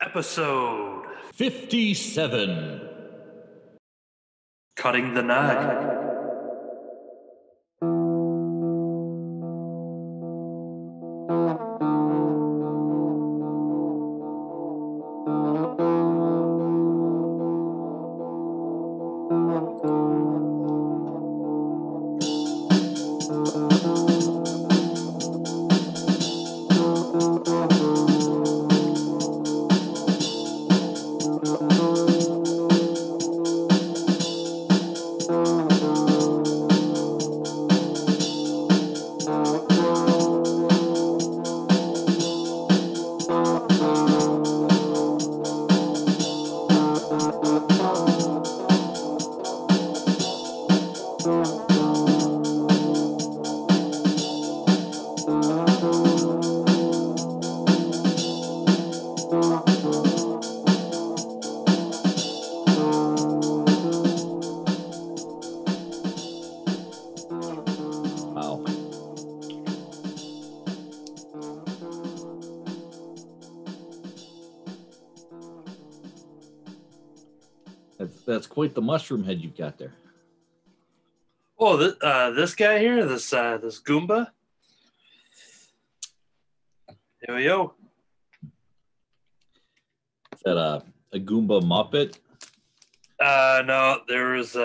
Episode 57. Cutting the Nag. Wow. That's quite the mushroom head you've got there. Oh, this guy here, this Goomba. Yo. Is that a Goomba Muppet? No, there's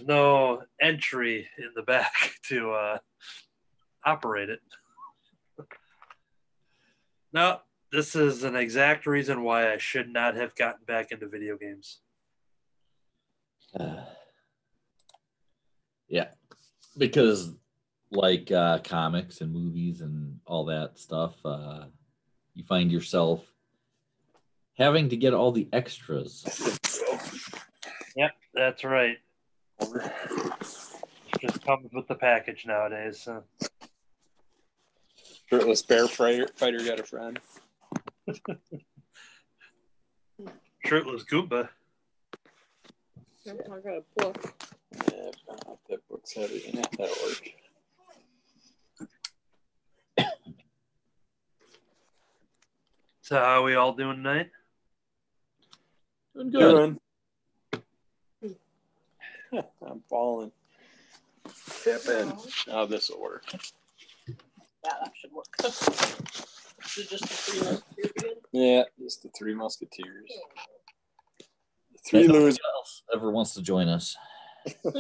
no entry in the back to operate it. No, this is an exact reason why I should not have gotten back into video games. Yeah, because like comics and movies and all that stuff, you find yourself having to get all the extras. Yep, that's right. Just comes with the package nowadays. So. Shirtless bear fighter got a friend. Shirtless Goomba. I got a book. Yeah, that book's heavy. Yeah, that'll work. So how are we all doing tonight? Doing good. I'm falling. Tipping. Oh, this will work. Yeah, that should work. Is it just the three musketeers again? Yeah, just the Three Musketeers. The Three three losers. else ever wants to join us? Or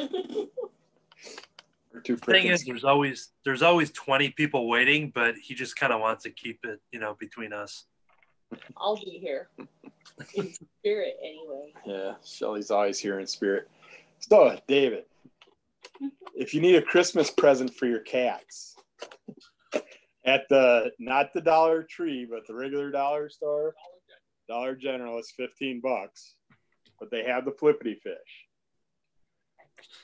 two The thing is, prickens. there's always 20 people waiting, but he just kind of wants to keep it, between us. I'll be here. In spirit, anyway. Yeah, Shelly's always here in spirit. So, David, if you need a Christmas present for your cats, at not the Dollar Tree, but the regular dollar store, Dollar General, is $15, but they have the Flippity Fish.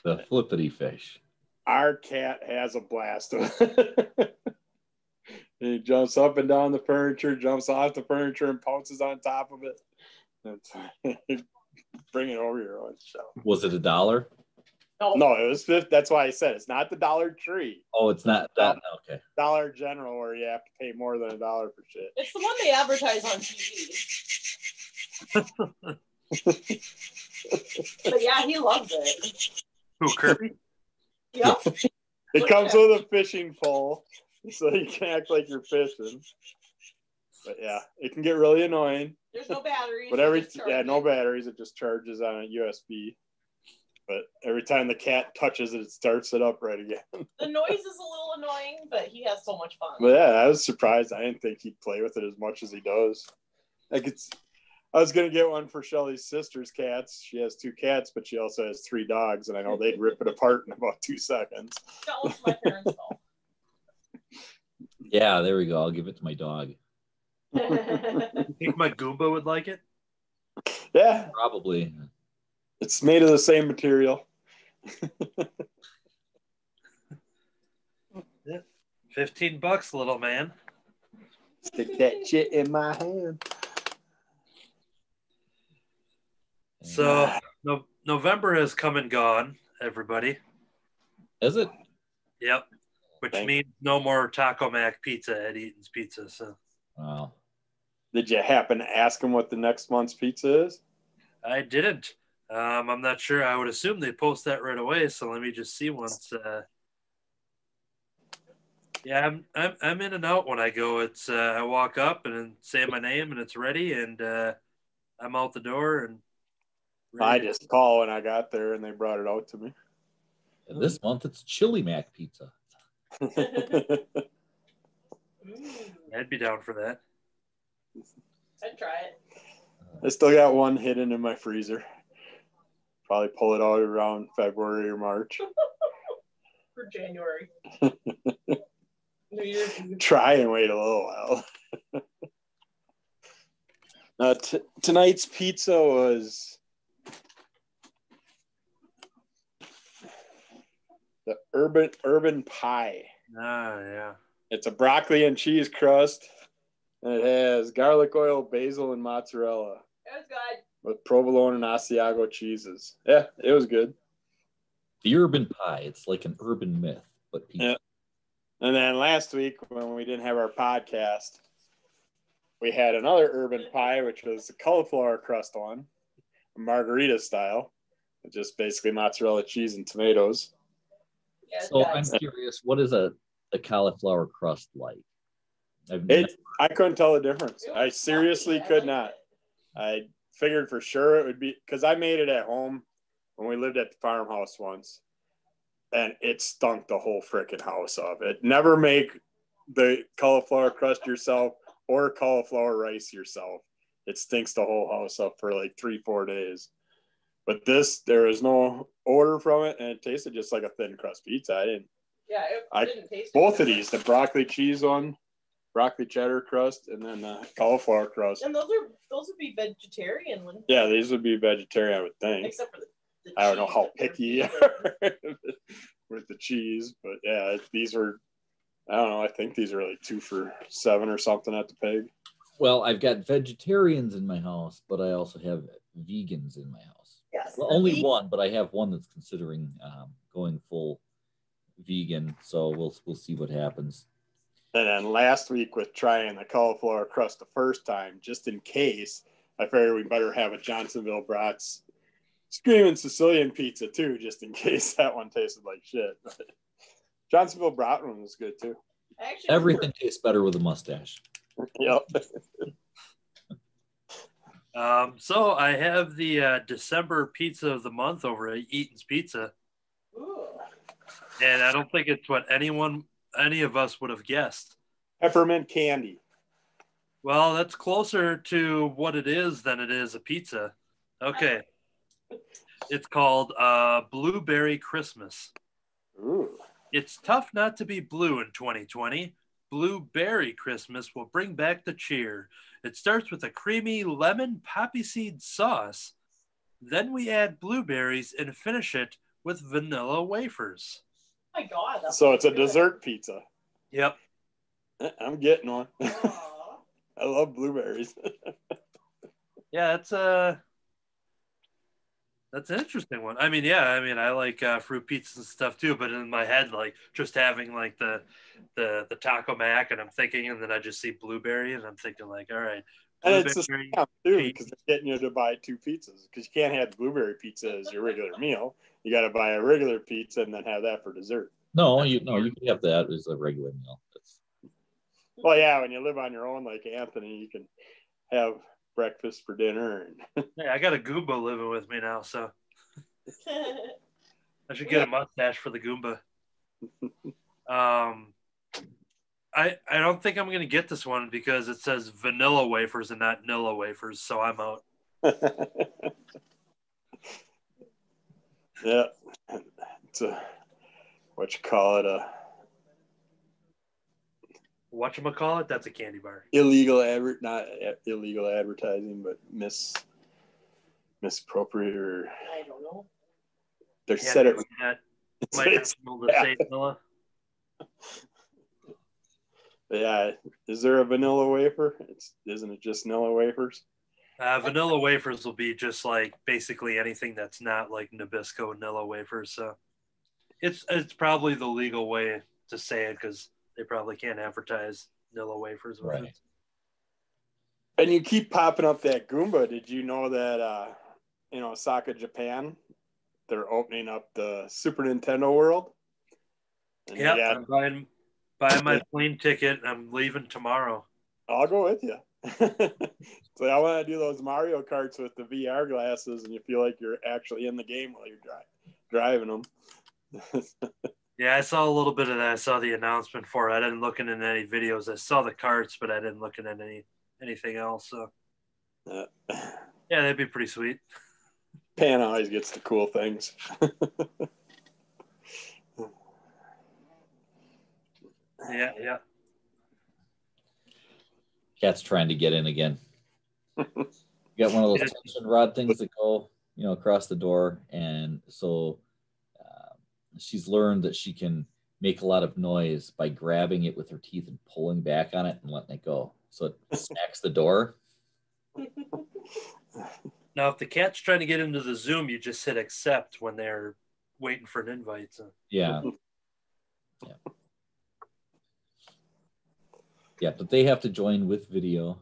The Flippity Fish. Our cat has a blast of it. He jumps up and down the furniture, jumps off the furniture, and pounces on top of it. Bring it over here on the shelf. Was it $1? No, it was 50. That's why I said it's not the Dollar Tree. Oh, it's not that. Okay. Dollar General, where you have to pay more than $1 for shit. It's the one they advertise on TV. But yeah, he loves it. Who, Kerby? Yep. It comes with a fishing pole, so you can act like you're fishing. But yeah, it can get really annoying. There's no batteries. But no batteries. It just charges on a USB. But every time the cat touches it, it starts it up right again. The noise is a little annoying, but he has so much fun. But yeah, I was surprised. I didn't think he'd play with it as much as he does. I was gonna get one for Shelly's sister's cats. She has 2 cats, but she also has 3 dogs, and I know they'd rip it apart in about 2 seconds. That was my parents' fault. Yeah, there we go. I'll give it to my dog. You think my Goomba would like it? Yeah, Probably. it's made of the same material. Yeah. $15, little man. Stick that shit in my hand. So November has come and gone, everybody. Is it? Yep. Which means no more Taco Mac pizza at Eaton's Pizza. So Wow. Did you happen to ask them what the next month's pizza is? I didn't. I'm not sure. I would assume they post that right away. So let me just see once. Yeah, I'm in and out when I go. It's I walk up and then say my name and it's ready, and I'm out the door and. I just called when I got there and they brought it out to me. And this month it's Chili Mac pizza. I'd be down for that. I'd try it. I still got one hidden in my freezer. Probably pull it out around February or March. For January. New Year's Eve. Try and wait a little while. Tonight's pizza was the urban pie. Ah, yeah. It's a broccoli and cheese crust, and it has garlic oil, basil, and mozzarella. It was good. With provolone and Asiago cheeses. Yeah, it was good. The urban pie. It's like an urban myth, but pizza. Yeah. And then last week when we didn't have our podcast, we had another urban pie, which was the cauliflower crust one, margarita style. Just basically mozzarella cheese and tomatoes. Yeah, So I'm curious, what is a cauliflower crust like? I couldn't tell the difference. I seriously could not. I figured for sure it would be, because I made it at home when we lived at the farmhouse once, and it stunk the whole freaking house up. It never make the cauliflower crust yourself or cauliflower rice yourself. It stinks the whole house up for like 3-4 days. But this, there was no odor from it, and it tasted just like a thin crust pizza. It didn't taste both of these, the broccoli cheese one, broccoli cheddar crust, and then the cauliflower crust. And those would be vegetarian ones. Yeah, these would be vegetarian, I would think. Except for the I don't know how picky you are with the cheese, but yeah, these were, I don't know, I think these are like 2 for $7 or something at the Peg. Well, I've got vegetarians in my house, but I also have vegans in my house. Yes. Well, only one, but I have one that's considering going full vegan. So we'll see what happens. And then last week with trying the cauliflower crust the first time, just in case, I figured we better have a Johnsonville Brats Screaming Sicilian pizza too, just in case that one tasted like shit. Johnsonville Brat one was good too. Everything tastes better with a mustache. Yep. So I have the December pizza of the month over at Eaton's Pizza. Ooh. And I don't think it's what any of us would have guessed. Peppermint candy. Well, that's closer to what it is than it is a pizza. Okay. It's called Blueberry Christmas. Ooh. It's tough not to be blue in 2020. Blueberry Christmas will bring back the cheer. It starts with a creamy lemon poppy seed sauce. Then we add blueberries and finish it with vanilla wafers. Oh my God. So it's a dessert pizza. Yep. I'm getting one. I love blueberries. Yeah, that's an interesting one. I mean, I like fruit pizzas and stuff too, but in my head, like just having like the taco mac, and I'm thinking, and then I just see blueberry, and I'm thinking like, all right. And it's the scam too, because it's getting you to buy 2 pizzas, because you can't have blueberry pizza as your regular meal. You got to buy a regular pizza and then have that for dessert. No, you can have that as a regular meal. Well, yeah, when you live on your own like Anthony, you can have breakfast for dinner. And yeah, I got a Goomba living with me now, so I should get a mustache for the Goomba. I don't think I'm gonna get this one because it says vanilla wafers and not Nilla wafers, so I'm out. Yeah, it's a Whatchamacallit? That's a candy bar. not illegal advertising, but misappropriate, or I don't know. They said it. Might not be able to say vanilla. Yeah, is there a vanilla wafer? Isn't it just Nilla wafers? Vanilla wafers will be just like basically anything that's not like Nabisco Nilla wafers. So it's probably the legal way to say it because they probably can't advertise Nilla wafers with it. And you keep popping up that Goomba. Did you know that, Osaka, Japan, they're opening up the Super Nintendo world? And Yeah, I'm buying my plane ticket. I'm leaving tomorrow. I'll go with you. So I want to do those Mario Karts with the VR glasses, and you feel like you're actually in the game while you're driving them. Yeah, I saw a little bit of that. I saw the announcement for it. I didn't look into any videos. I saw the carts, but I didn't look into anything else. So yeah, that'd be pretty sweet. Pan always gets the cool things. Yeah. Cat's trying to get in again. You got one of those tension rod things that go, across the door, and so she's learned that she can make a lot of noise by grabbing it with her teeth and pulling back on it and letting it go. So it smacks the door. Now, if the cat's trying to get into the Zoom, you just hit accept when they're waiting for an invite. So. Yeah. Yeah, but they have to join with video.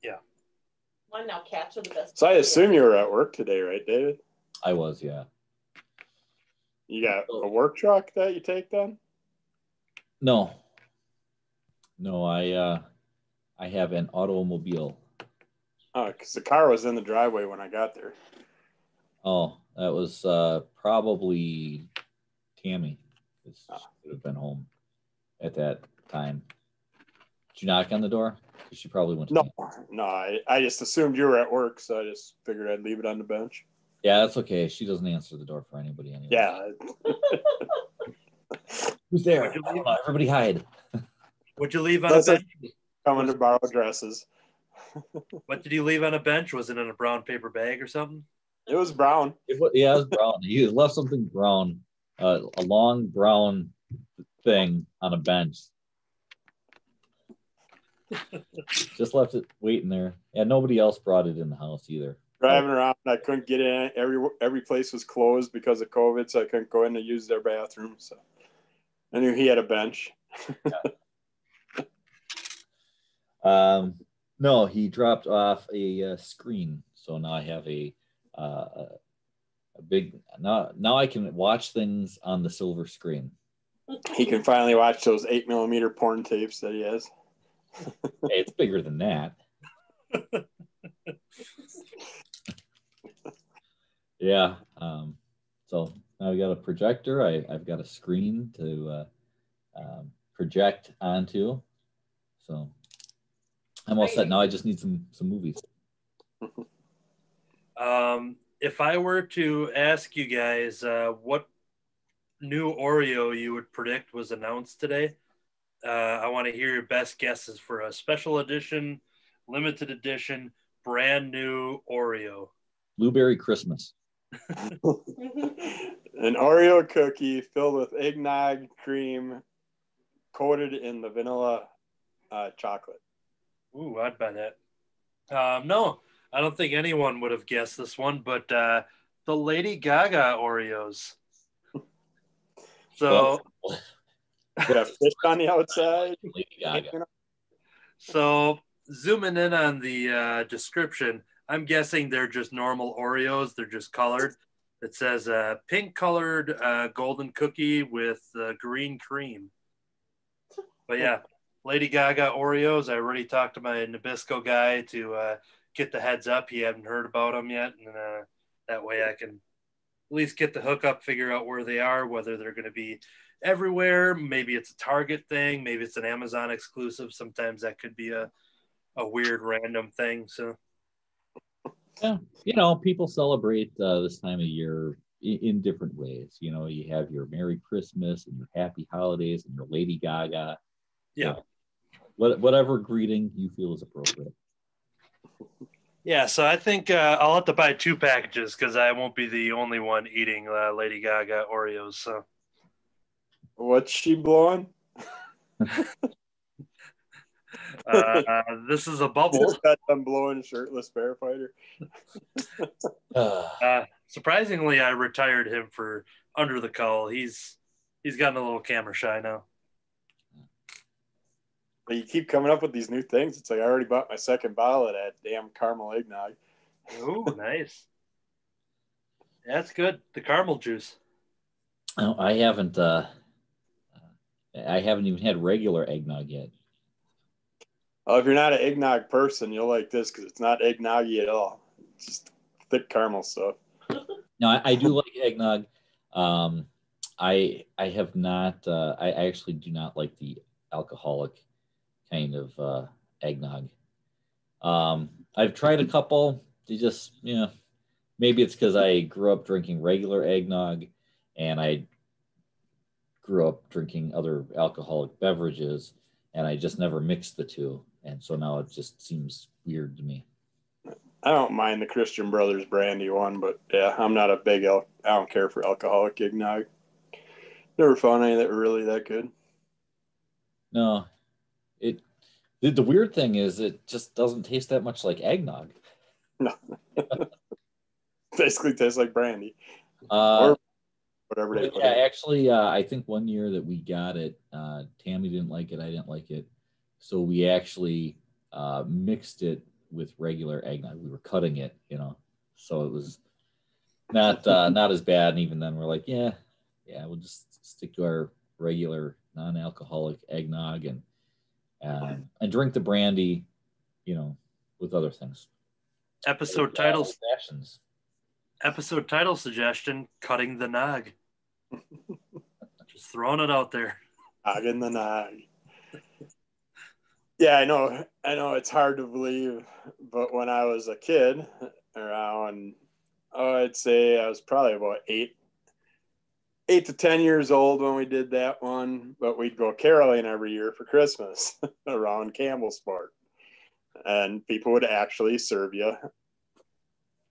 Yeah. Well, now cats are the best. So I assume you were at work today, right, David? I was, yeah. You got a work truck that you take then? No, I have an automobile. Oh, because the car was in the driveway when I got there. Oh, that was probably Tammy. She would have been home at that time. Did you knock on the door? She probably went to No, I just assumed you were at work, so I just figured I'd leave it on the bench. Yeah, that's okay. She doesn't answer the door for anybody anyway. Yeah. Who's there? Everybody hide. Would you leave on a bench? Coming to borrow dresses. What did you leave on a bench? Was it in a brown paper bag or something? It was brown. It was brown. He left something brown, a long brown thing on a bench. Just left it waiting there. Yeah, nobody else brought it in the house either. Driving around, I couldn't get in. Every place was closed because of COVID, so I couldn't go in to use their bathroom. So I knew he had a bench. No, he dropped off a screen, so now I have a big. Now I can watch things on the silver screen. He can finally watch those 8mm porn tapes that he has. Hey, it's bigger than that. Yeah. So now we got a projector. I've got a screen to project onto. So I'm all set now. I just need some movies. If I were to ask you guys what new Oreo you would predict was announced today, I want to hear your best guesses for a special edition, limited edition, brand new Oreo. Blueberry Christmas. An Oreo cookie filled with eggnog cream coated in the vanilla chocolate. Ooh, I'd buy that. No, I don't think anyone would have guessed this one, but the Lady Gaga Oreos. So, got fish on the outside. Lady Gaga. So, zooming in on the description, I'm guessing they're just normal Oreos. They're just colored. It says pink colored golden cookie with green cream. But yeah, Lady Gaga Oreos. I already talked to my Nabisco guy to get the heads up. He hadn't heard about them yet. And that way I can at least get the hookup, figure out where they are, whether they're going to be everywhere. Maybe it's a Target thing. Maybe it's an Amazon exclusive. Sometimes that could be a weird random thing. So. Yeah, people celebrate this time of year in different ways. You have your Merry Christmas and your Happy Holidays and your Lady Gaga. Yeah. Whatever greeting you feel is appropriate. Yeah, so I think I'll have to buy 2 packages because I won't be the only one eating Lady Gaga Oreos. So. What's she blowing? This is a bubble. Just got them blowing shirtless firefighter. Surprisingly, I retired him for Under the Cowl. He's gotten a little camera shy now. But you keep coming up with these new things. It's like I already bought my second bottle of that damn caramel eggnog. Oh, nice. That's good. The caramel juice. No, I haven't even had regular eggnog yet. Oh, if you're not an eggnog person, you'll like this because it's not eggnoggy at all. It's just thick caramel stuff. No, I do like eggnog. I have not. I actually do not like the alcoholic kind of eggnog. I've tried a couple. They just, maybe it's because I grew up drinking regular eggnog, and I grew up drinking other alcoholic beverages, and I just never mixed the two, and so now it just seems weird to me. I don't mind the Christian Brothers brandy one, but yeah, I'm not a big I don't care for alcoholic eggnog. Never found any that were really that good. No, the weird thing is it just doesn't taste that much like eggnog. No, basically tastes like brandy Or whatever they put yeah, in. actually, I think one year that we got it, Tammy didn't like it, I didn't like it, so we actually mixed it with regular eggnog. We were cutting it, so it was not as bad. And even then, we're like, yeah, we'll just stick to our regular non-alcoholic eggnog and drink the brandy, with other things. Episode title suggestion: cutting the nog. Just throwing it out there. Nog in the nog. Yeah, I know it's hard to believe, but when I was a kid, around, I'd say I was probably about 8 to 10 years old when we did that one, but we'd go caroling every year for Christmas around Campbellsport, and people would actually serve you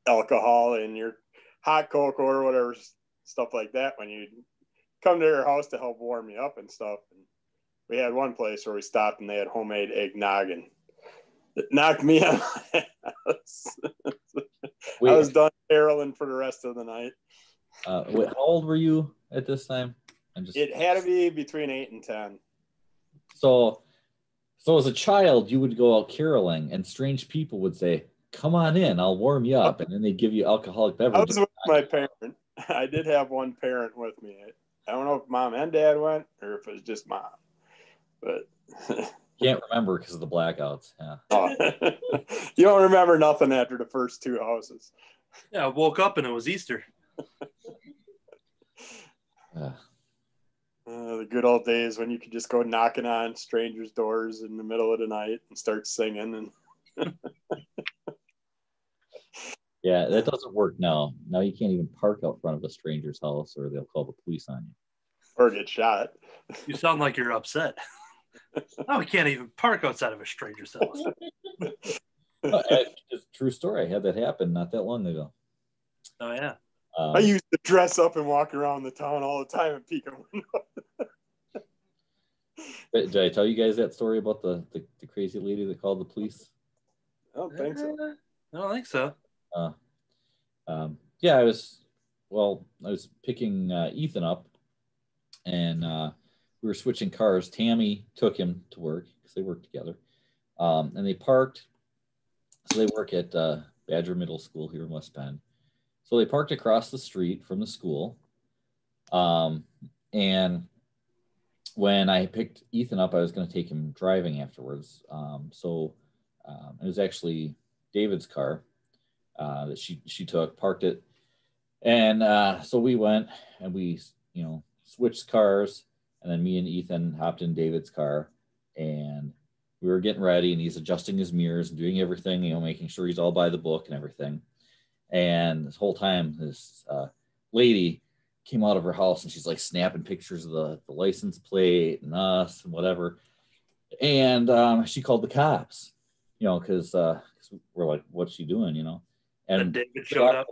alcohol in your hot cocoa or whatever, stuff like that, when you come to your house to help warm you up and stuff. And we had one place where we stopped and they had homemade eggnog, and it knocked me out of my house. I was done caroling for the rest of the night. How old were you at this time? It had to be between 8 and 10. So as a child, you would go out caroling, and strange people would say, "Come on in, I'll warm you up," and then they give you alcoholic beverages. I was with my parent. I did have one parent with me. I don't know if mom and dad went or if it was just mom, but can't remember because of the blackouts. Yeah. You don't remember nothing after the first 2 houses. Yeah, I woke up and it was Easter. The good old days when you could just go knocking on strangers' doors in the middle of the night and start singing. And yeah, that doesn't work now. Now you can't even park out front of a stranger's house, or they'll call the police on you. Or get shot. You sound like you're upset. Oh, we can't even park outside of a stranger's house. It's a true story. I had that happen not that long ago. Oh, yeah. I used to dress up and walk around the town all the time and peek a window. Did I tell you guys that story about the crazy lady that called the police? I don't think so. I don't think so. Yeah, I was picking Ethan up, and we were switching cars. Tammy took him to work because they work together, and they parked. So they work at Badger Middle School here in West Bend. So they parked across the street from the school, and when I picked Ethan up, I was going to take him driving afterwards. So it was actually David's car that she took, parked it, and so we went and we switched cars, and then me and Ethan hopped in David's car, and we were getting ready, and he's adjusting his mirrors and doing everything, making sure he's all by the book and everything. And this whole time, this lady came out of her house, and she's like snapping pictures of the license plate and us and whatever. And she called the cops, because we're like, what's she doing, And David showed up.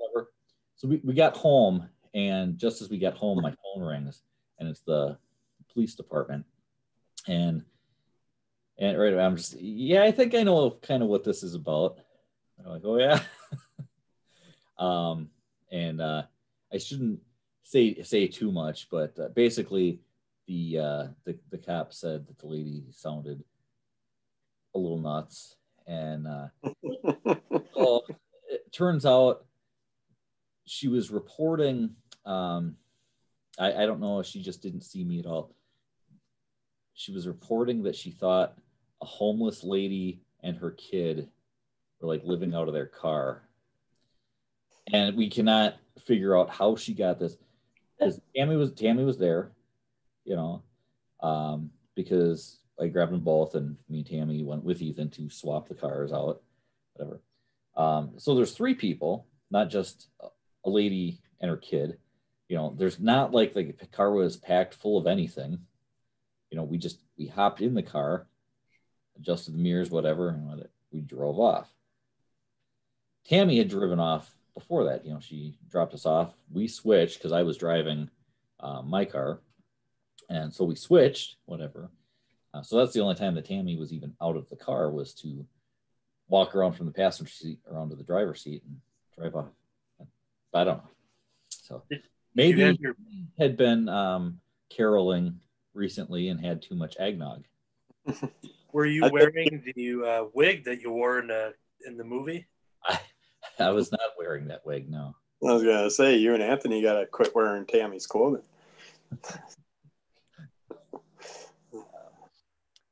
So we got home, and just as we got home, my phone rings, and it's the police department. And right away, I'm just, I think I know kind of what this is about. I'm like, oh yeah. And I shouldn't say too much, but basically the cop said that the lady sounded a little nuts. And well, it turns out she was reporting, I don't know if she just didn't see me at all. She was reporting that she thought a homeless lady and her kid were like living out of their car. And we cannot figure out how she got this. Because Tammy was there, you know, because I grabbed them both and me and Tammy went with Ethan to swap the cars out, whatever. So there's 3 people, not just a lady and her kid. You know, there's not like the car was packed full of anything. You know, we hopped in the car, adjusted the mirrors, whatever, and we drove off. Tammy had driven off before that. You know, she dropped us off. We switched because I was driving my car. And so we switched, whatever. So that's the only time that Tammy was even out of the car, was to walk around from the passenger seat around to the driver's seat and drive off. But I don't know. So maybe had been caroling recently and had too much eggnog. Were you wearing the wig that you wore in the movie? I was not wearing that wig, no. I was going to say, you and Anthony got to quit wearing Tammy's clothing.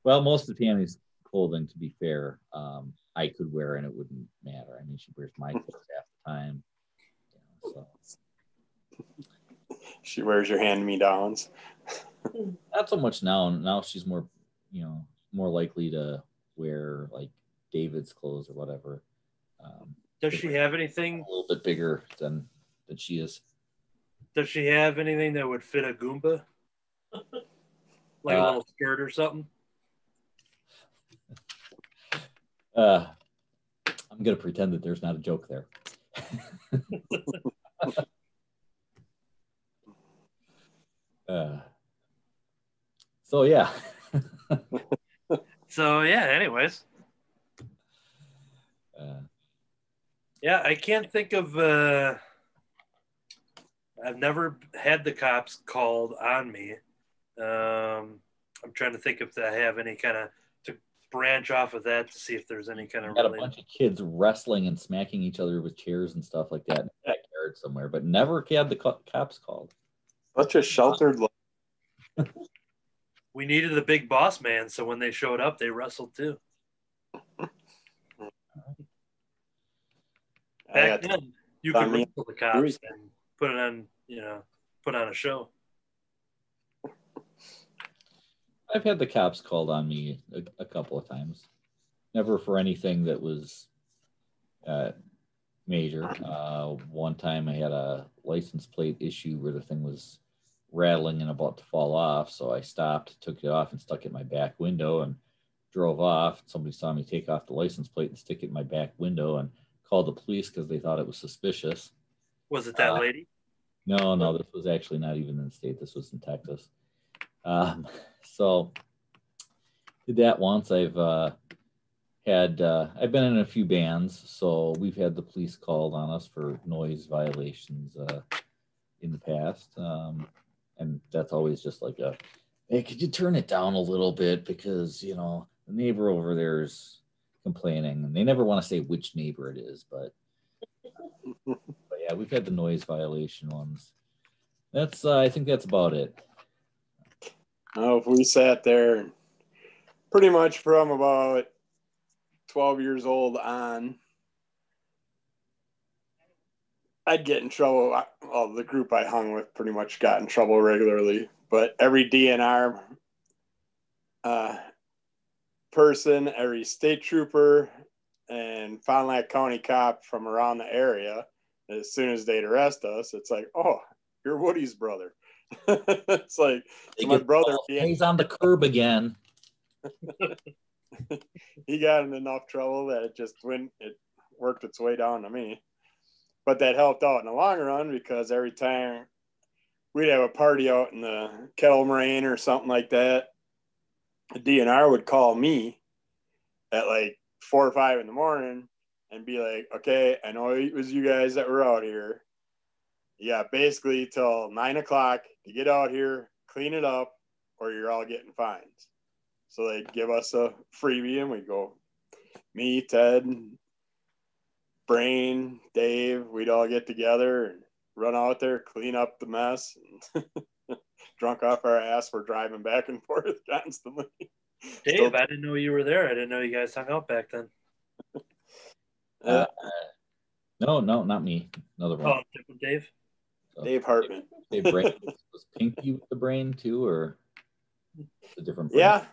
Well, most of Tammy's clothing, to be fair, I could wear and it wouldn't matter. I mean, she wears my clothes half the time. You know, so. She wears your hand-me-downs. Not so much now. Now she's more, you know, more likely to wear like David's clothes or whatever. Does she have anything a little bit bigger than she is? Does she have anything that would fit a Goomba? Like a little skirt or something? I'm going to pretend that there's not a joke there. So, yeah. So, yeah, anyways. Yeah, I can't think of... I've never had the cops called on me. I'm trying to think if I have any kind of... to branch off of that to see if there's any kind of... Got a bunch of kids wrestling and smacking each other with chairs and stuff like that in the backyard somewhere, but never had the cops called. Such a sheltered life. We needed a big boss man, so when they showed up, they wrestled too. Back then, you could wrestle the cops and put it on, put on a show. I've had the cops called on me a couple of times. Never for anything that was major. One time I had a license plate issue where the thing was rattling and about to fall off, so I stopped, took it off, and stuck it in my back window and drove off. Somebody saw me take off the license plate and stick it in my back window and called the police because they thought it was suspicious. Was it that lady? No, this was actually not even in the state. This was in Texas. So did that once. I've been in a few bands, so we've had the police called on us for noise violations in the past. And that's always just like hey, could you turn it down a little bit because, the neighbor over there is complaining. And they never want to say which neighbor it is, but yeah, we've had the noise violation ones. That's I think that's about it. If we sat there pretty much from about 12 years old on, I'd get in trouble. Well, the group I hung with pretty much got in trouble regularly, but every DNR person, every state trooper, and Fond du Lac County cop from around the area, as soon as they'd arrest us, it's like, oh, you're Woody's brother. It's like my brother. He's on the curb again. He got in enough trouble that it worked its way down to me. But that helped out in the long run because every time we'd have a party out in the Kettle Moraine or something like that, the DNR would call me at like 4 or 5 in the morning and be like, okay, I know it was you guys that were out here. Yeah, basically till 9 o'clock to get out here, clean it up, or you're all getting fines. So they give us a freebie and we go, me, Ted, Brain, Dave, we'd all get together and run out there, clean up the mess. And drunk off our ass, we're driving back and forth constantly. Dave, I didn't know you were there. I didn't know you guys hung out back then. No, not me. Another one. Oh, different Dave? So, Dave Hartman. Dave Brain was Pinky with the brain too, or a different brain? Yeah.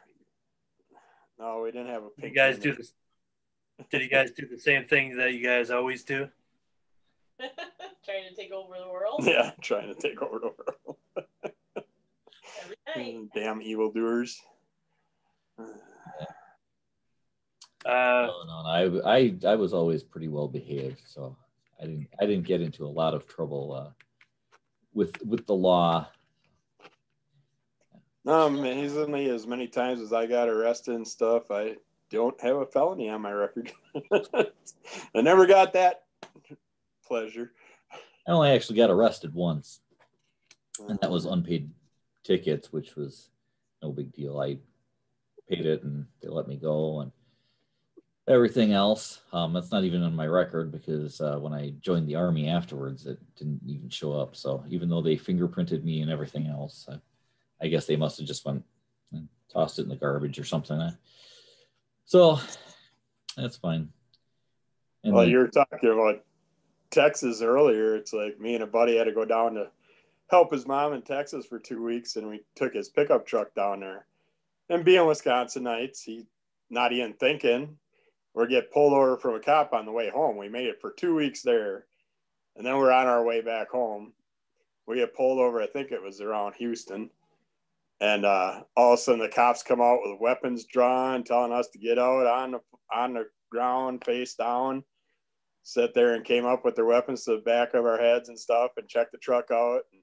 No, we didn't have a Pinky. You guys do this. Did you guys do the same thing that you guys always do? Trying to take over the world? Yeah, trying to take over the world. Every night. Damn evildoers. No, I was always pretty well behaved, so I didn't get into a lot of trouble with the law. No, amazingly, as many times as I got arrested and stuff, I don't have a felony on my record. I never got that pleasure. I only actually got arrested once, and that was unpaid tickets, which was no big deal. I paid it, and they let me go, and everything else. That's not even on my record because when I joined the Army afterwards, it didn't even show up. So even though they fingerprinted me and everything else, I guess they must have just went and tossed it in the garbage or something. So that's fine. And well, you were talking about Texas earlier. It's like me and a buddy had to go down to help his mom in Texas for 2 weeks, and we took his pickup truck down there. And being Wisconsinites, he not even thinking, or get pulled over from a cop on the way home. We made it for 2 weeks there, and then we're on our way back home. We get pulled over, I think it was around Houston, and all of a sudden the cops come out with weapons drawn, telling us to get out on the ground, face down, sit there, and came up with their weapons to the back of our heads and stuff, and checked the truck out. And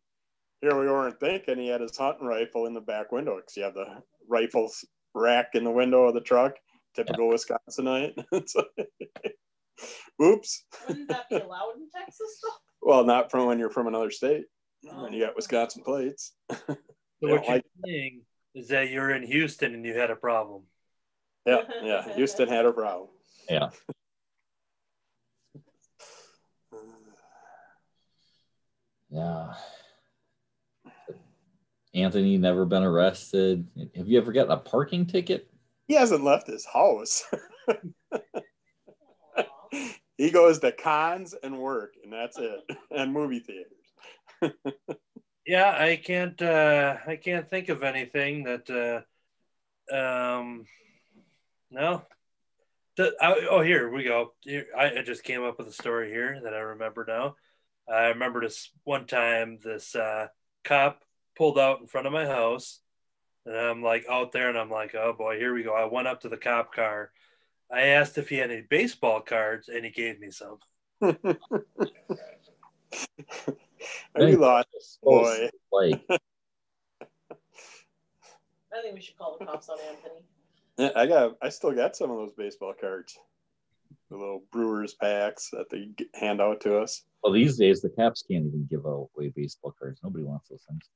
here we weren't thinking, he had his hunting rifle in the back window because you have the rifles rack in the window of the truck. Typical Wisconsinite. Oops. Wouldn't that be allowed in Texas, though? Well, not from when you're from another state. When you got Wisconsin plates. So what you're saying is that you're in Houston and you had a problem. Yeah. Houston had a problem. Yeah. Yeah. Anthony never been arrested. Have you ever gotten a parking ticket? He hasn't left his house. He goes to cons and work, and that's it, and movie theaters. Yeah, I can't think of anything that. No. Here we go. I just came up with a story here that I remember now. I remember this one time. This cop pulled out in front of my house. And I'm like out there and I'm like, oh boy, here we go. I went up to the cop car. I asked if he had any baseball cards and he gave me some. You lost, boy. I think we should call the cops on Anthony. Yeah, I still got some of those baseball cards. The little Brewers packs that they hand out to us. Well, these days the Caps can't even give away baseball cards. Nobody wants those things.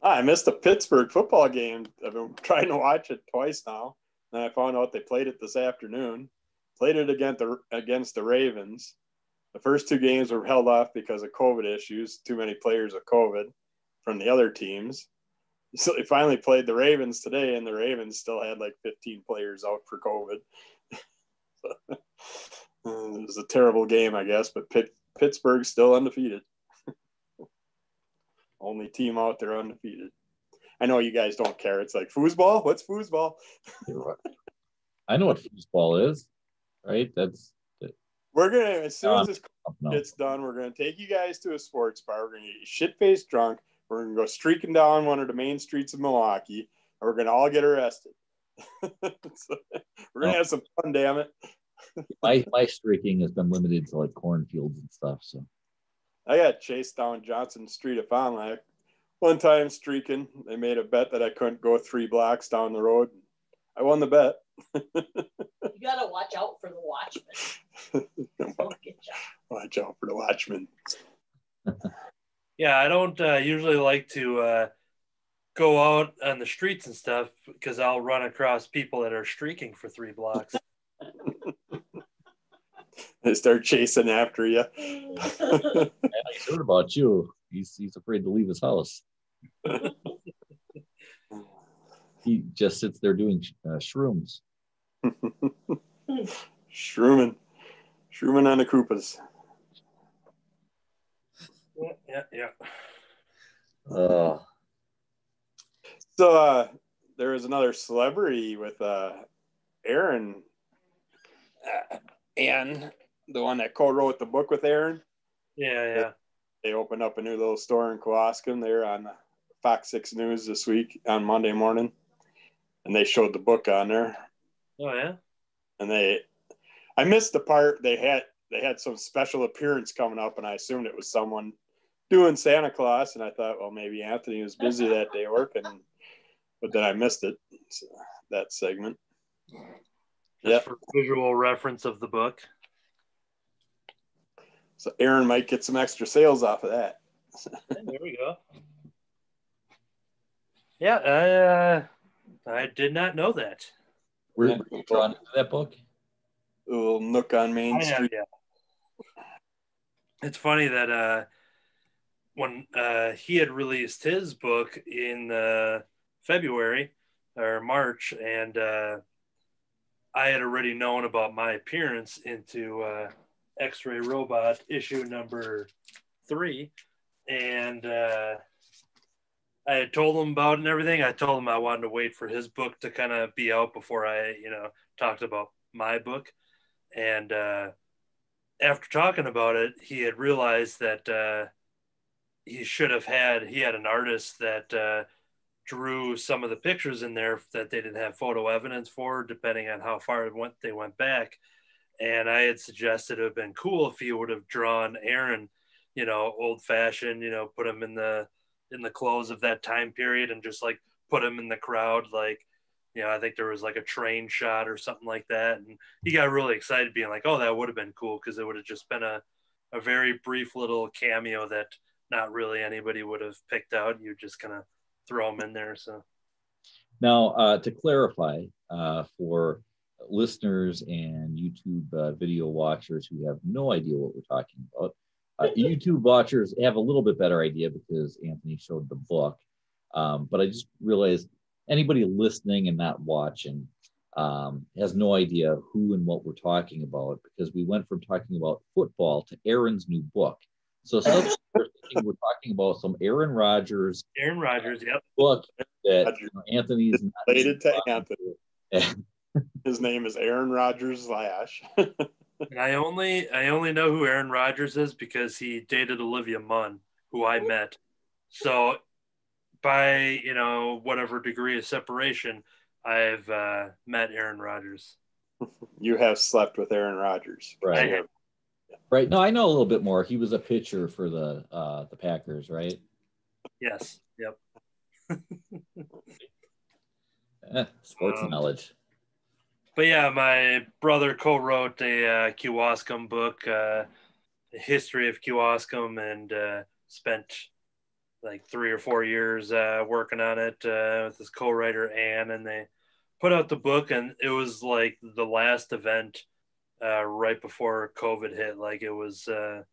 I missed a Pittsburgh football game. I've been trying to watch it twice now. And I found out they played it this afternoon. Played it against the Ravens. The first two games were held off because of COVID issues. Too many players with COVID from the other teams. So they finally played the Ravens today, and the Ravens still had like 15 players out for COVID. So, it was a terrible game, I guess, but Pittsburgh's still undefeated. Only team out there undefeated. I know you guys don't care. It's like, foosball? What's foosball? I know what foosball is, right? We're going to, as soon as this gets done, we're going to take you guys to a sports bar. We're going to get you shit-faced drunk. We're going to go streaking down one of the main streets of Milwaukee, and we're going to all get arrested. So, we're going to have some fun, damn it. My streaking has been limited to like cornfields and stuff, so. I got chased down Johnson Street at Fond du Lac one time streaking. They made a bet that I couldn't go 3 blocks down the road. I won the bet. You got to watch out for the watchman. Watch out for the watchman. Yeah, I don't usually like to go out on the streets and stuff because I'll run across people that are streaking for 3 blocks. They start chasing after you. I heard about you. He's afraid to leave his house. He just sits there doing shrooms. Shrooming on the Koopas. Yeah. So there was another celebrity with Aaron, and the one that co-wrote the book with Aaron. Yeah. They opened up a new little store in Kewaskum. They're on Fox 6 News this week on Monday morning, and they showed the book on there. Oh yeah. And I missed the part they had some special appearance coming up, and I assumed it was someone doing Santa Claus, and I thought, well, maybe Anthony was busy that day working, but then I missed it, so, that segment. Just for visual reference of the book. So Aaron might get some extra sales off of that. There we go. Yeah, I did not know that. Were you drawn into that book? A little nook on Main Street. Yeah. It's funny that when he had released his book in February or March, and I had already known about my appearance into X-Ray Robot issue number 3, and I had told him about it and everything. I told him I wanted to wait for his book to kind of be out before I, talked about my book. And after talking about it, he had realized that he had an artist that drew some of the pictures in there that they didn't have photo evidence for, depending on how far they went back. And I had suggested it would have been cool if he would have drawn Aaron, old fashioned, put him in the clothes of that time period and just like put him in the crowd. Like, I think there was like a train shot or something like that. And he got really excited being like, oh, that would have been cool. Cause it would have just been a very brief little cameo that not really anybody would have picked out. You just kind of throw him in there. So now to clarify for listeners and YouTube video watchers who have no idea what we're talking about, YouTube watchers have a little bit better idea because Anthony showed the book. But I just realized anybody listening and not watching has no idea who and what we're talking about, because we went from talking about football to Aaron's new book. So some are thinking we're talking about some Aaron Rodgers. Yep. Book that Anthony is not related to Anthony. His name is Aaron Rodgers Lash. And I only know who Aaron Rodgers is because he dated Olivia Munn, who I met. So by, whatever degree of separation, I've met Aaron Rodgers. You have slept with Aaron Rodgers. Right. Right. No, I know a little bit more. He was a pitcher for the Packers, right? Yes. Yep. Sports knowledge. But yeah, my brother co-wrote a Kewaskum book, a history of Kewaskum, and spent like 3 or 4 years working on it with his co-writer Ann, and they put out the book, and it was like the last event right before COVID hit. Like it was the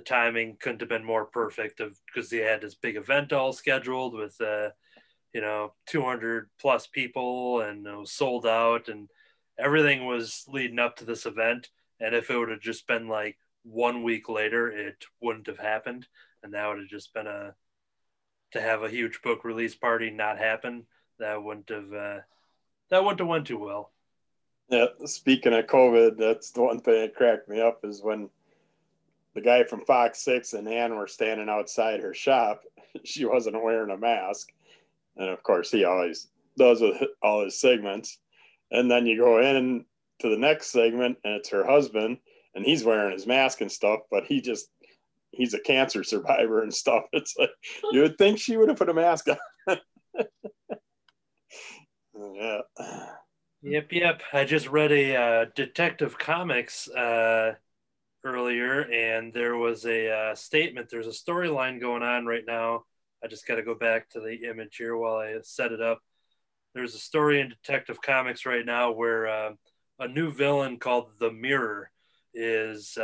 timing couldn't have been more perfect because they had this big event all scheduled with 200 plus people, and it was sold out, and everything was leading up to this event. And if it would have just been like 1 week later, it wouldn't have happened, and that would have just been to have a huge book release party not happen. That wouldn't have went too well. Yeah, speaking of COVID, that's the one thing that cracked me up is when the guy from Fox 6 and Ann were standing outside her shop. She wasn't wearing a mask. And of course, he always does with all his segments. And then you go in to the next segment and it's her husband and he's wearing his mask and stuff, but he's a cancer survivor and stuff. It's like, you would think she would have put a mask on. Yeah. Yep. I just read a Detective Comics earlier, and there was a statement. There's a storyline going on right now I just got to go back to the image here while I set it up. There's a story in Detective Comics right now where a new villain called the Mirror is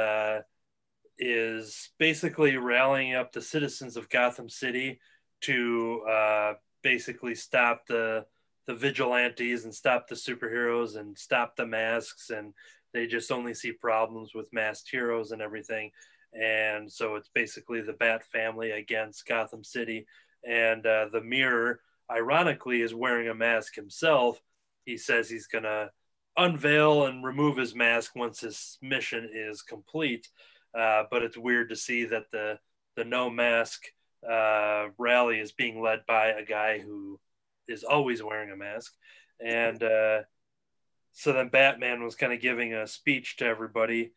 basically rallying up the citizens of Gotham City to basically stop the vigilantes and stop the superheroes and stop the masks, and they just only see problems with masked heroes and everything. And so it's basically the Bat family against Gotham City. And the Mirror, ironically, is wearing a mask himself. He says he's going to unveil and remove his mask once his mission is complete. But it's weird to see that the no mask rally is being led by a guy who is always wearing a mask. And so then Batman was kind of giving a speech to everybody,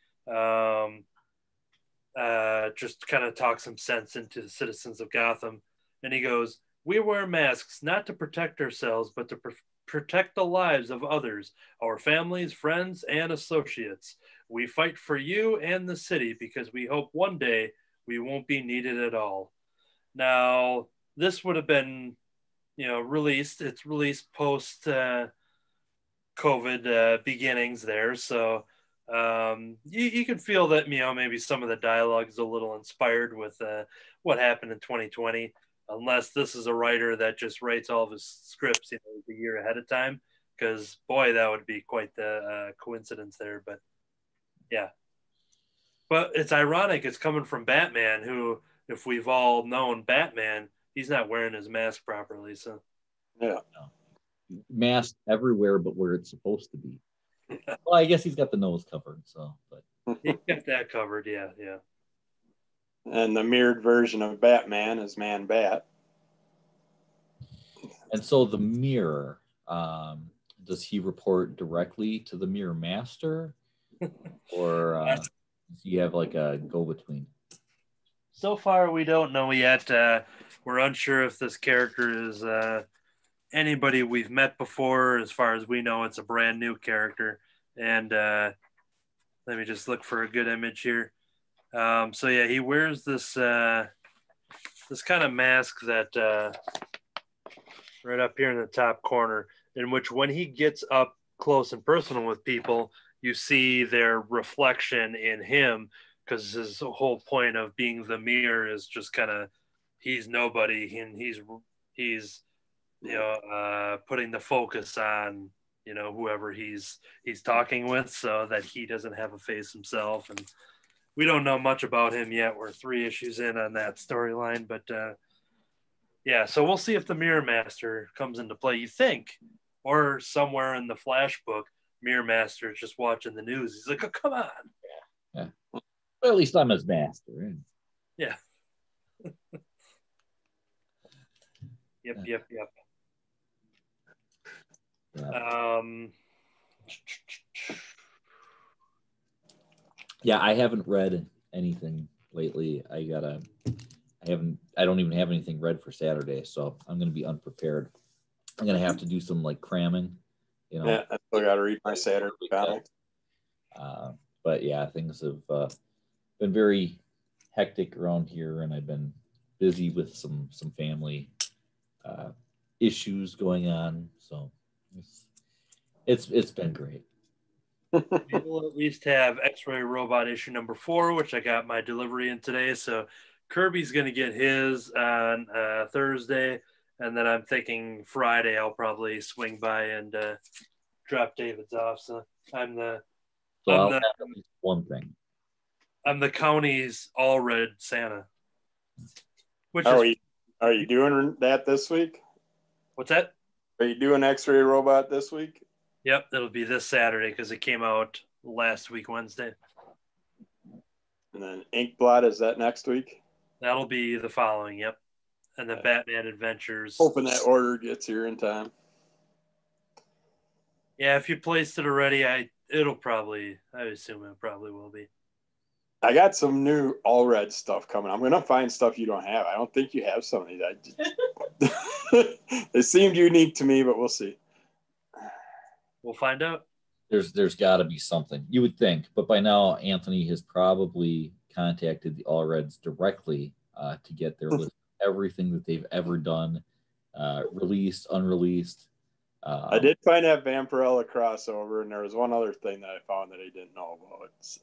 just kind of talk some sense into the citizens of Gotham. And he goes, "We wear masks not to protect ourselves, but to protect the lives of others, our families, friends, and associates. We fight for you and the city because we hope one day we won't be needed at all." Now, this would have been, released. It's released post COVID beginnings there. So you can feel that, maybe some of the dialogue is a little inspired with what happened in 2020, unless this is a writer that just writes all of his scripts, a year ahead of time, because boy, that would be quite the coincidence there. But yeah, but it's ironic. It's coming from Batman, who, if we've all known Batman, he's not wearing his mask properly. So yeah, mask everywhere but where it's supposed to be. Well, I guess he's got the nose covered, so but he got that covered. Yeah. And the mirrored version of Batman is Man Bat. And so the Mirror, does he report directly to the Mirror Master, or does he have like a go-between? So far, we don't know yet. We're unsure if this character is anybody we've met before. As far as we know, it's a brand new character. And let me just look for a good image here. So yeah, he wears this this kind of mask that right up here in the top corner, in which when he gets up close and personal with people, you see their reflection in him, because his whole point of being the Mirror is just kind of, he's nobody, and he's putting the focus on whoever he's talking with, so that he doesn't have a face himself. And we don't know much about him yet. We're 3 issues in on that storyline, but yeah, so we'll see if the Mirror Master comes into play, you think, or somewhere in the Flash book, Mirror Master is just watching the news. He's like, "Oh, come on." Yeah. Well, at least I'm his master. Right? Yeah. Yep. Yeah. Yeah, I haven't read anything lately. I don't even have anything read for Saturday, so I'm going to be unprepared. I'm going to have to do some like cramming, Yeah, I still got to read my Saturday comics. But yeah, things have been very hectic around here, and I've been busy with some family issues going on. So it's been great. We will at least have X-Ray Robot issue number 4, which I got my delivery in today. So Kerby's going to get his on Thursday, and then I'm thinking Friday I'll probably swing by and drop David's off. So I'll have at least one thing. I'm the county's all red Santa. Are you doing that this week? What's that? Are you doing X-Ray Robot this week? Yep, it'll be this Saturday because it came out last week, Wednesday. And then Inkblot, is that next week? That'll be the following, yep. And the Batman Adventures. Hoping that order gets here in time. Yeah, if you placed it already, I assume it probably will be. I got some new all red stuff coming. I'm gonna find stuff you don't have. I don't think you have some of these. It seemed unique to me, but we'll see. We'll find out. There's got to be something, you would think, but by now Anthony has probably contacted the All Reds directly to get their list of everything that they've ever done, released, unreleased. I did find that Vampirella crossover, and there was one other thing that I found that I didn't know about. So.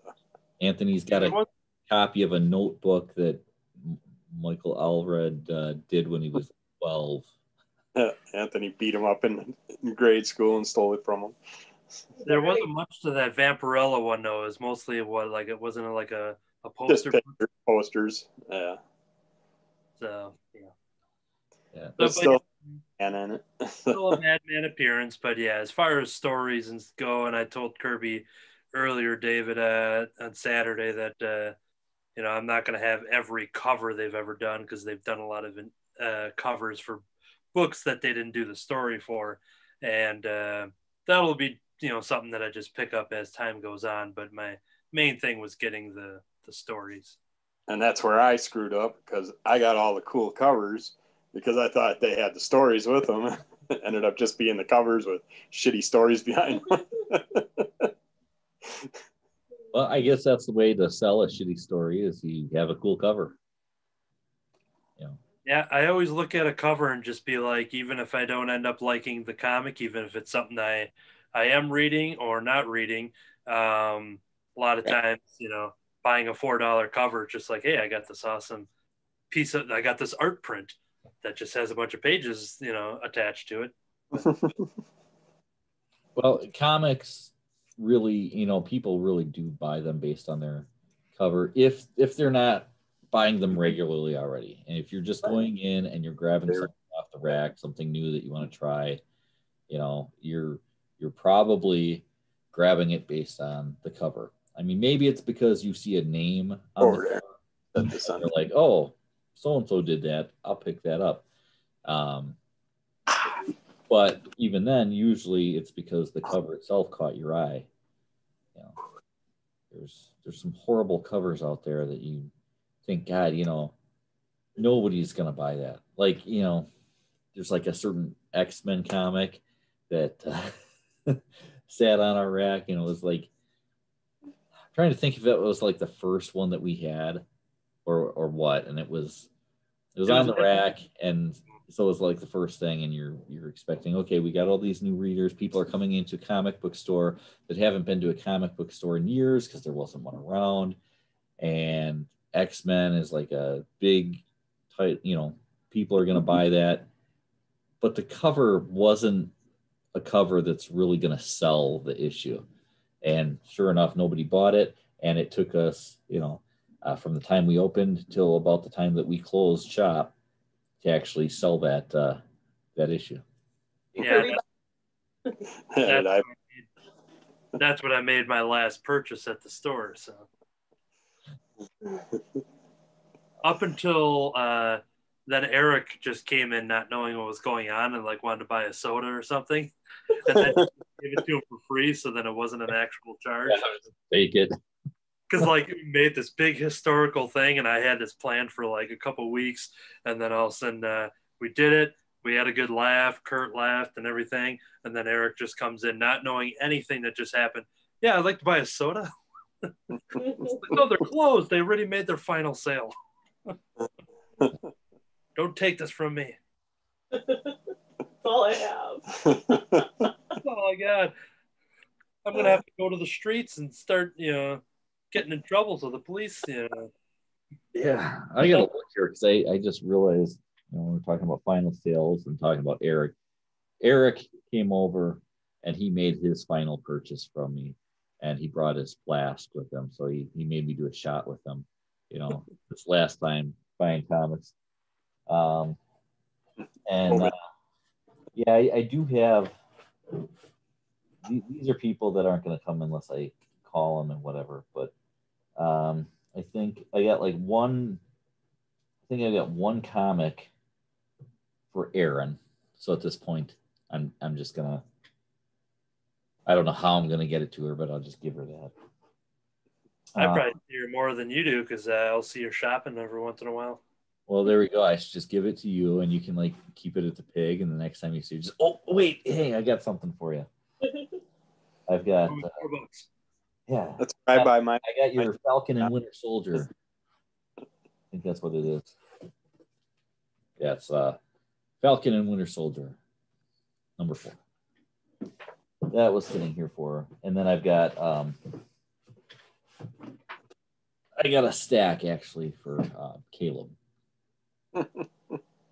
Anthony's got a copy of a notebook that Michael Allred did when he was 12. Anthony beat him up in grade school and stole it from him. There wasn't much to that Vampirella one, though. It was mostly what, like, it wasn't like a Just poster. posters, yeah. So, yeah. Yeah. But still, and in it. Still a Madman appearance, but yeah, as far as stories and go, and I told Kerby earlier, David, on Saturday that I'm not going to have every cover they've ever done, because they've done a lot of covers for books that they didn't do the story for, and that'll be something that I just pick up as time goes on. But my main thing was getting the stories, and that's where I screwed up, because I got all the cool covers because I thought they had the stories with them. Ended up just being the covers with shitty stories behind them. Well, I guess that's the way to sell a shitty story, is you have a cool cover. Yeah, I always look at a cover and just be like, even if I don't end up liking the comic, even if it's something I am reading or not reading, a lot of times, buying a $4 cover, just like, hey, I got this awesome I got this art print that just has a bunch of pages, attached to it. Well, comics really, people really do buy them based on their cover, if they're not buying them regularly already. And if you're just going in and you're grabbing something off the rack, something new that you want to try, you're probably grabbing it based on the cover. I mean, maybe it's because you see a name on the cover, you're like, oh, so and so did that, I'll pick that up. But even then, usually it's because the cover itself caught your eye. There's some horrible covers out there that you think, God, nobody's gonna buy that. Like, there's like a certain X-Men comic that sat on our rack, and it was like, I'm trying to think if it was like the first one that we had, or what, and it was on the rack, and so it was like the first thing, and you're expecting, okay, we got all these new readers, people are coming into a comic book store that haven't been to a comic book store in years because there wasn't one around, and X-Men is like a big tight, people are going to buy that, but the cover wasn't a cover that's really going to sell the issue. And sure enough, nobody bought it, and it took us, from the time we opened till about the time that we closed shop to actually sell that issue. Yeah, that's what I made my last purchase at the store. So up until then, Eric just came in not knowing what was going on and like wanted to buy a soda or something, and then gave it to him for free. So then it wasn't an actual charge. Take it. Because like we made this big historical thing, and I had this planned for like a couple weeks, and then all of a sudden we did it. We had a good laugh. Kurt laughed and everything, and then Eric just comes in not knowing anything that just happened. Yeah, I'd like to buy a soda. No, they're closed. They already made their final sale. Don't take this from me. That's all I have. That's all I got. I'm gonna have to go to the streets and start, getting in trouble so the police, Yeah, I gotta look here because I just realized, we're talking about final sales and talking about Eric. Eric came over and he made his final purchase from me, and he brought his flask with him, so he made me do a shot with him. This last time buying comics, and yeah, I do have. These are people that aren't going to come unless I call them and whatever. But I think I got like one. I think I got one comic for Aaron. So at this point, I'm just gonna. I don't know how I'm gonna get it to her, but I'll just give her that. I probably see her more than you do because I'll see her shopping every once in a while. Well, there we go. I should just give it to you, and you can like keep it at the pig, and the next time you see her, just wait, hey, I got something for you. I've got $4. yeah. That's right by my. I got your Falcon and Winter Soldier. I think that's what it is. Yeah, it's Falcon and Winter Soldier, number 4. That was sitting here for her. And then I've got I got a stack actually for Caleb.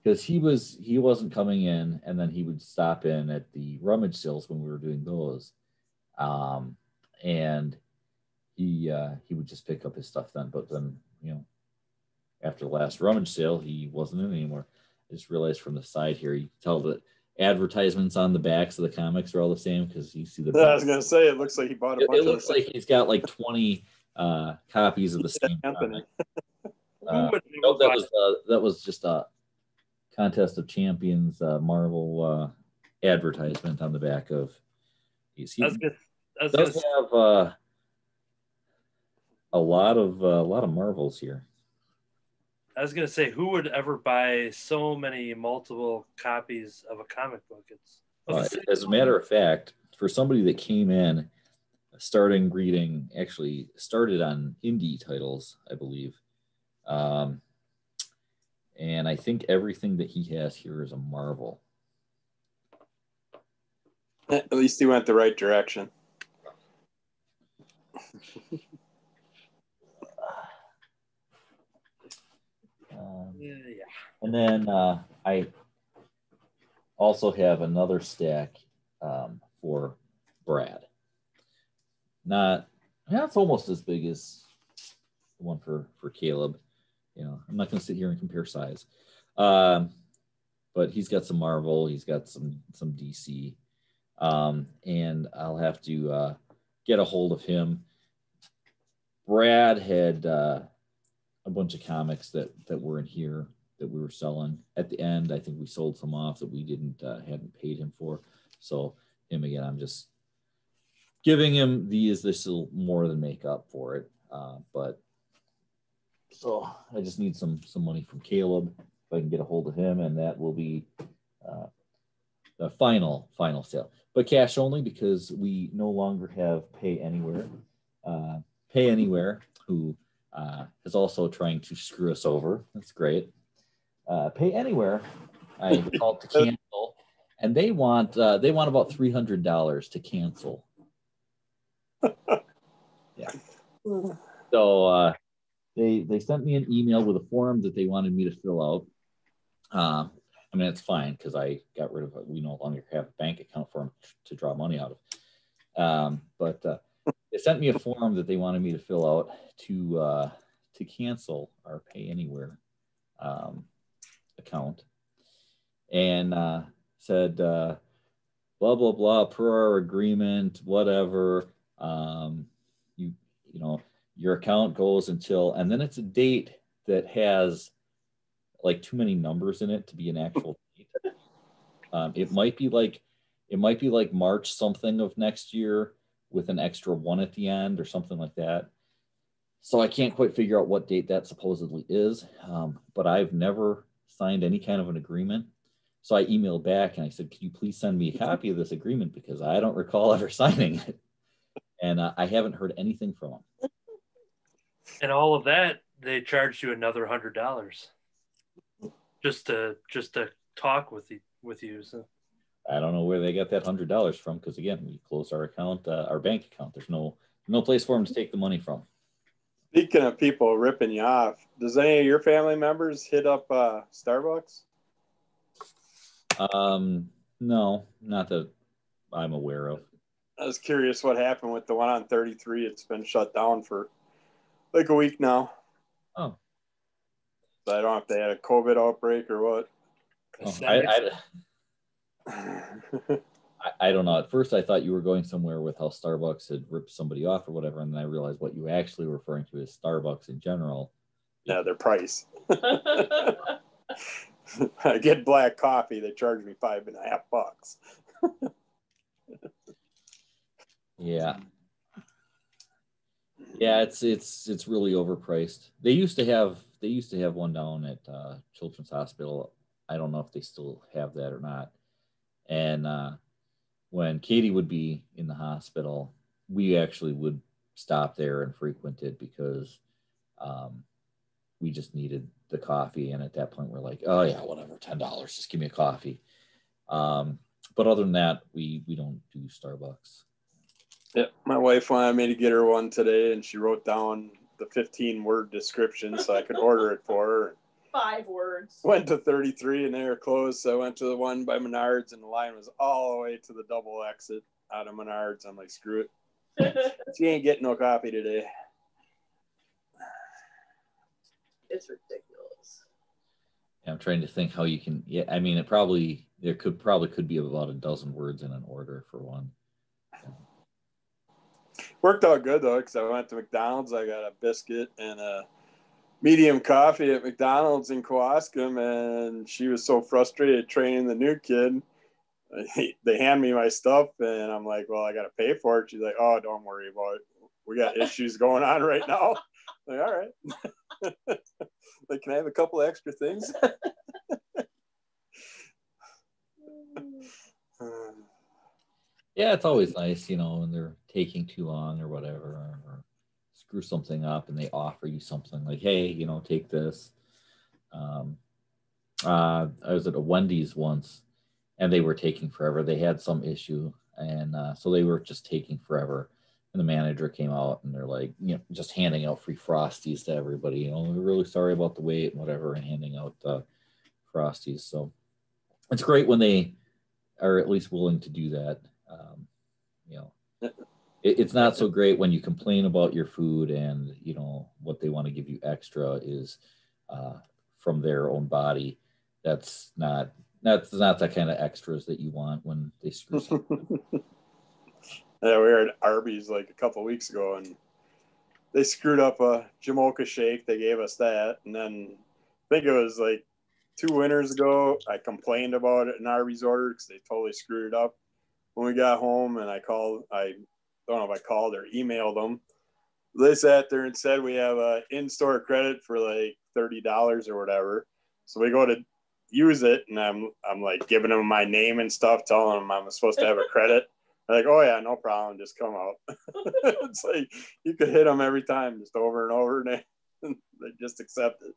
Because he wasn't coming in, and then he would stop in at the rummage sales when we were doing those, and he would just pick up his stuff then. But then, after the last rummage sale, he wasn't in anymore. I just realized from the side here, you can tell that advertisements on the backs of the comics are all the same because you see the. I was gonna say it looks like he bought a bunch. It looks like he's got like 20 copies of the same comic. That was just a Contest of Champions Marvel advertisement on the back of. He does have a lot of Marvels here. I was gonna say, who would ever buy so many multiple copies of a comic book? As a matter of fact, for somebody that came in starting reading, actually started on indie titles, I believe. And I think everything that he has here is a Marvel. At least he went the right direction. Yeah. And then I also have another stack for Brad. It's almost as big as the one for Caleb. I'm not going to sit here and compare size. But he's got some Marvel, he's got some DC. And I'll have to get a hold of him. Brad had a bunch of comics that were in here that we were selling. At the end, I think we sold some off that we hadn't paid him for. So him again, I'm just giving him these. This will more than make up for it. So I just need some money from Caleb if I can get a hold of him, and that will be the final sale. But cash only, because we no longer have Payanywhere. Payanywhere, who is also trying to screw us over. That's great. Payanywhere, I called to cancel, and they want about $300 to cancel. Yeah. So they sent me an email with a form that they wanted me to fill out. I mean, it's fine because I got rid of it. We no longer have a bank account for them to draw money out of. But they sent me a form that they wanted me to fill out to cancel our Payanywhere account, and said blah blah blah per our agreement, whatever. Your account goes until, and then it's a date that has like too many numbers in it to be an actual date. It might be like March something of next year with an extra 1 at the end or something like that. So I can't quite figure out what date that supposedly is. But I've never signed any kind of an agreement. So I emailed back and I said, "Can you please send me a copy of this agreement, because I don't recall ever signing it." And I haven't heard anything from them. And all of that, they charged you another $100 just to talk with you. So I don't know where they got that $100 from, because again, we closed our account, our bank account. There's no place for them to take the money from. Speaking of people ripping you off, does any of your family members hit up Starbucks? No, not that I'm aware of. I was curious what happened with the one on 33. It's been shut down for like a week now. Oh. So I don't know if they had a COVID outbreak or what. I don't know. At first, I thought you were going somewhere with how Starbucks had ripped somebody off or whatever, and then I realized what you actually were referring to is Starbucks in general. Yeah, their price. I get black coffee. They charge me $5.50. Yeah. Yeah, it's really overpriced. They used to have one down at Children's Hospital. I don't know if they still have that or not. And when Katie would be in the hospital, we actually would stop there and frequent it because we just needed the coffee. And at that point, we're like, oh yeah, whatever, $10, just give me a coffee. But other than that, we don't do Starbucks. Yeah, my wife wanted me to get her one today, and she wrote down the 15-word description so I could order it for her. 5 words. Went to 33 and they were closed, so I went to the one by Menards, and the line was all the way to the double exit out of Menards. I'm like, screw it. She ain't getting no coffee today. It's ridiculous. I'm trying to think how you can. Yeah, I mean, there could be about a dozen words in an order for one. Worked out good though, because I went to McDonald's. I got a biscuit and a medium coffee at McDonald's in Kewaskum, and she was so frustrated training the new kid. They hand me my stuff, and I'm like, well, I got to pay for it. She's like, oh, don't worry about it. We got issues going on right now. I'm like, all right. Like, can I have a couple extra things? Yeah, it's always nice, when they're taking too long or whatever, or screw something up and they offer you something like, hey, take this. I was at a Wendy's once and they were taking forever. They had some issue, and so they were just taking forever. And the manager came out and they're like, just handing out free Frosties to everybody. We're really sorry about the wait and whatever, and handing out Frosties. So it's great when they are at least willing to do that. It's not so great when you complain about your food and, what they want to give you extra is from their own body. That's not the kind of extras that you want when they screw something. Yeah, we were at Arby's like a couple of weeks ago, and they screwed up a Jamocha shake. They gave us that. And then I think it was like 2 winters ago, I complained about it in Arby's order because they totally screwed it up. When we got home and I don't know if I called or emailed them. They sat there and said we have a in-store credit for like $30 or whatever. So we go to use it, and I'm like giving them my name and stuff, telling them I'm supposed to have a credit. They're like, oh yeah, no problem, just come out. It's like you could hit them every time, just over and over, and they just accept it.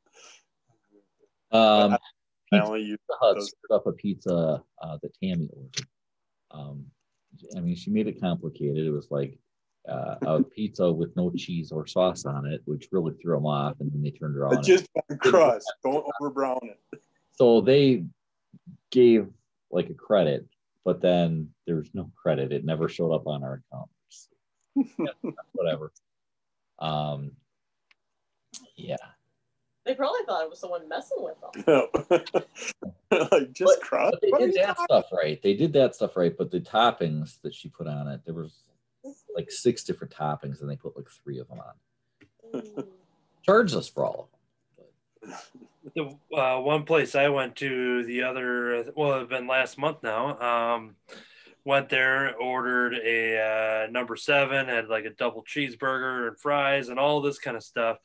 I only use those. Screwed up a pizza that Tammy ordered. She made it complicated. It was like a pizza with no cheese or sauce on it, which really threw them off. And then they turned around. It's just crust. Don't over brown it. So they gave like a credit, but then there's no credit. It never showed up on our account. Yeah, whatever. Yeah. They probably thought it was someone messing with them. Like just crust. They did that stuff right. They did that stuff right, but the toppings that she put on it, there was like 6 different toppings, and they put like 3 of them on. Charged us for all of them. The one place I went to it's been last month now. Went there, ordered a number 7, had like a double cheeseburger and fries and all this kind of stuff.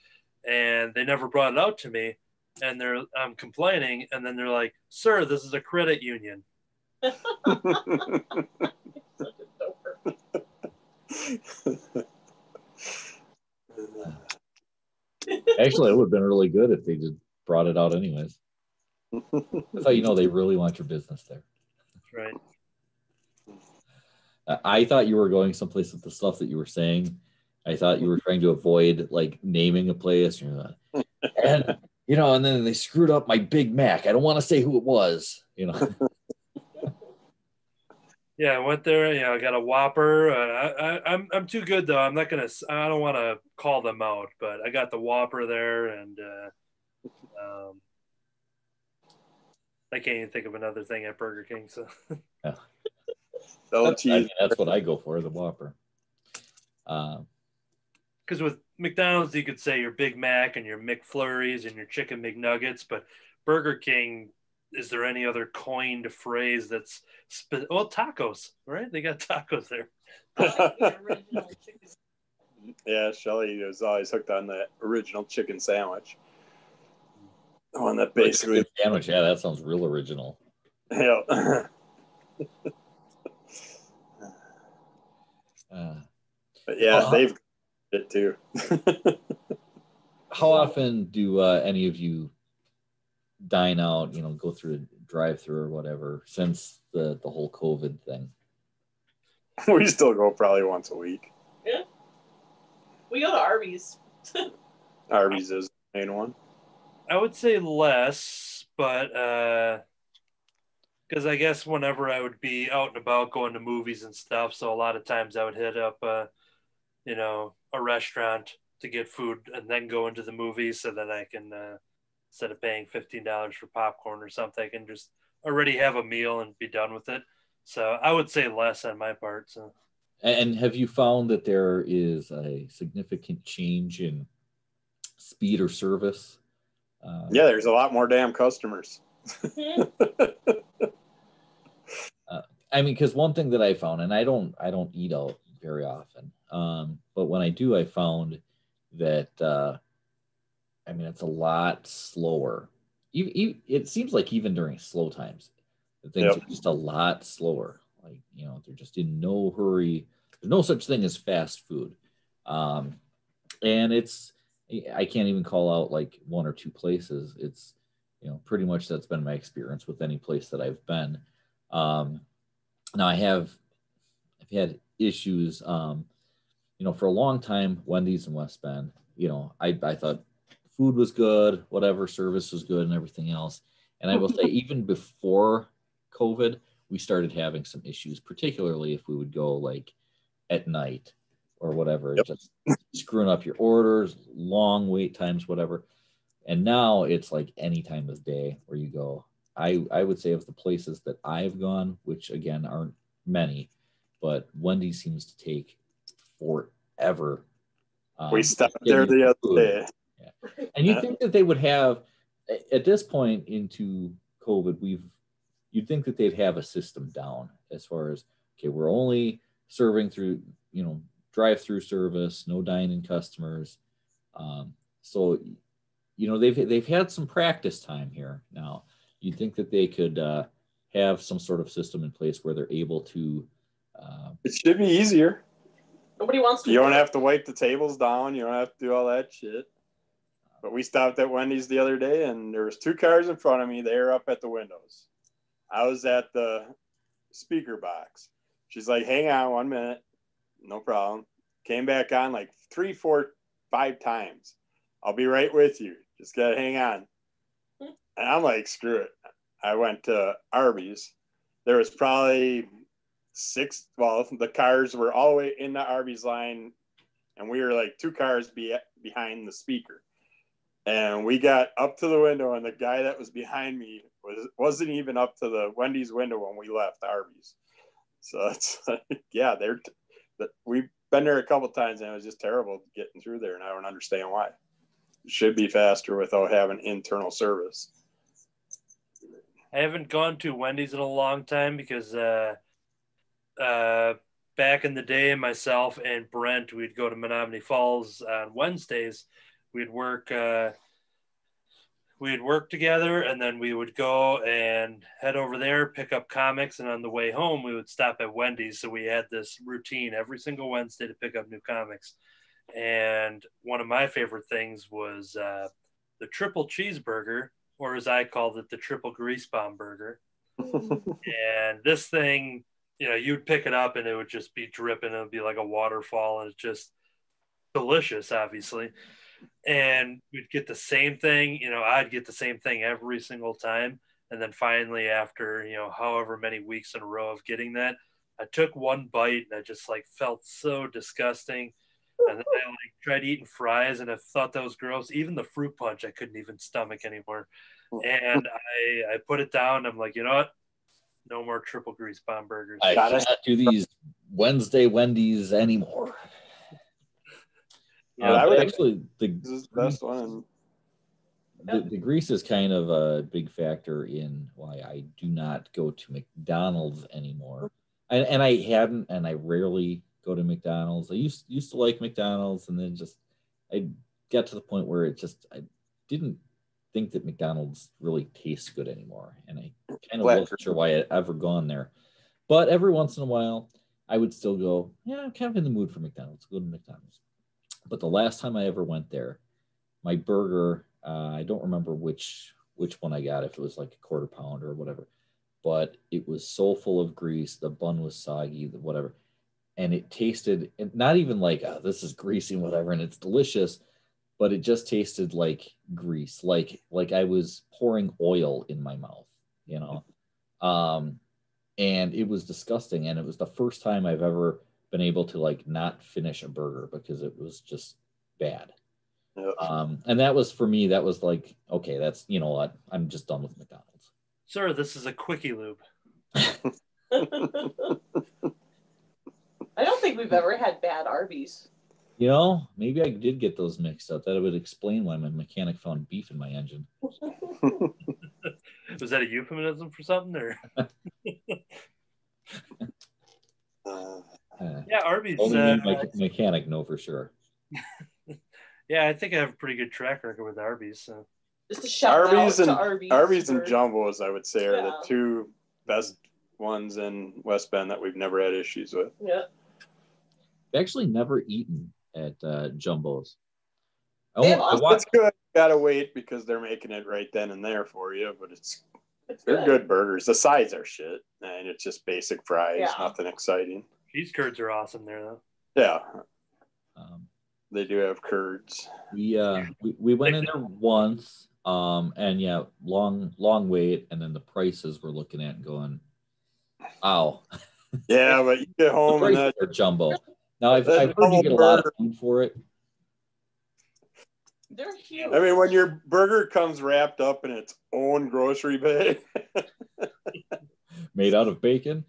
And they never brought it out to me, and I'm complaining, and then they're like, sir, this is a credit union. Actually, it would have been really good if they just brought it out anyways. That's how they really want your business there. Right. I thought you were going someplace with the stuff that you were saying. I thought you were trying to avoid like naming a place, and then they screwed up my Big Mac. I don't want to say who it was, Yeah, I went there. I got a Whopper. I'm too good though. I don't want to call them out, but I got the Whopper there, and I can't even think of another thing at Burger King. So yeah. That's what I go for, the Whopper. Because with McDonald's, you could say your Big Mac and your McFlurries and your Chicken McNuggets, but Burger King, is there any other coined phrase that's tacos, right? They got tacos there. Yeah, Shelly was always hooked on the original chicken sandwich. The one that basically sandwich. Yeah, that sounds real original. Yeah. But yeah, they've got it too. How often do any of you dine out, go through a drive-through or whatever since the whole COVID thing. We still go probably once a week. Yeah. We go to Arby's. Arby's is the main one. I would say less, but because I guess whenever I would be out and about going to movies and stuff, so a lot of times I would hit up, a restaurant to get food and then go into the movie, so that I can, instead of paying $15 for popcorn or something, I can just already have a meal and be done with it. So I would say less on my part. So. And have you found that there is a significant change in speed or service? Yeah, there's a lot more damn customers. I mean, because one thing that I found, and I don't eat out very often, but when I do, I found that it's a lot slower. It seems like even during slow times, things are just a lot slower. Like, they're just in no hurry. There's no such thing as fast food, and I can't even call out like one or two places. It's pretty much that's been my experience with any place that I've been. Now I've had issues, for a long time, Wendy's in West Bend, I thought food was good, whatever, service was good and everything else. And I will say, even before COVID, we started having some issues, particularly if we would go like at night or whatever, just screwing up your orders, long wait times, whatever. And now it's like any time of day where you go. I would say of the places that I've gone, which again aren't many, but Wendy's seems to take forever. We stopped there the other day. Yeah. And you think that they would have, at this point into COVID, you'd think that they'd have a system down as far as, okay, we're only serving through, drive-through service, no dine-in customers. So, they've had some practice time here now. You'd think that they could have some sort of system in place where they're able to. It should be easier. Nobody wants to. You don't have to wipe the tables down. You don't have to do all that shit. But we stopped at Wendy's the other day, and there was 2 cars in front of me. They were up at the windows. I was at the speaker box. She's like, hang on 1 minute. No problem. Came back on like 3, 4, 5 times. I'll be right with you. Just got to hang on. And I'm like, screw it. I went to Arby's. There was probably 6. Well, the cars were all the way in the Arby's line, and we were like 2 cars behind the speaker. And we got up to the window, and the guy that was behind me wasn't even up to the Wendy's window when we left Arby's. So it's like, yeah, we've been there a couple times, and it was just terrible getting through there, and I don't understand why. It should be faster without having internal service. I haven't gone to Wendy's in a long time because back in the day, myself and Brent, we'd go to Menominee Falls on Wednesdays. We'd work together, and then we would go and head over there, pick up comics, and on the way home, we would stop at Wendy's. So we had this routine every single Wednesday to pick up new comics. And one of my favorite things was the triple cheeseburger, or as I called it, the triple grease bomb burger. And this thing, you'd pick it up and it would just be dripping. It would be like a waterfall, and it's just delicious, obviously. And we'd get the same thing, I'd get the same thing every single time. And then finally, after, however many weeks in a row of getting that, I took one bite and I just felt so disgusting. And then I tried eating fries, and I thought that was gross. Even the fruit punch, I couldn't even stomach anymore. And I put it down. I'm like, you know what? No more triple grease bomb burgers. I can't do these Wednesday Wendy's anymore. Actually, this is the best one. The grease is kind of a big factor in why I do not go to McDonald's anymore. And I hadn't, and I rarely go to McDonald's. I used to like McDonald's, and then I got to the point where I didn't think that McDonald's really tastes good anymore, and I kind of wasn't sure why I'd ever gone there. But every once in a while, I would still go, yeah, I'm kind of in the mood for McDonald's. Go to McDonald's. But the last time I ever went there, my burger, I don't remember which which one I got, if it was like a quarter pound or whatever. But it was so full of grease. The bun was soggy, whatever. And it tasted not even like, oh, this is greasy, whatever, and it's delicious, but it just tasted like grease, like I was pouring oil in my mouth, you know. And it was disgusting. And it was the first time I've ever been able to like not finish a burger because it was just bad. And that was, for me, that was like, okay, that's, you know what, I'm just done with McDonald's. Sir, this is a quickie lube. I don't think we've ever had bad Arby's. You know, maybe I did get those mixed up. That would explain why my mechanic found beef in my engine. Was that a euphemism for something, or? Yeah, Arby's. Only my mechanic know for sure. Yeah, I think I have a pretty good track record with Arby's. So. Just a shout out to Arby's. Arby's and Jumbos, I would say, are the two best ones in West Bend that we've never had issues with. Yeah. I've actually never eaten at Jumbo's. It's good. Gotta wait because they're making it right then and there for you, but they're good burgers. The sides are shit, and it's just basic fries, nothing exciting. Cheese curds are awesome there, though. Yeah, they do have curds. We went in there once, and yeah, long wait, and then the prices we're looking at and going, wow. Yeah, but you get home and that Jumbo. Now I've heard you get a lot of food for it. They're huge. I mean, when your burger comes wrapped up in its own grocery bag, made out of bacon.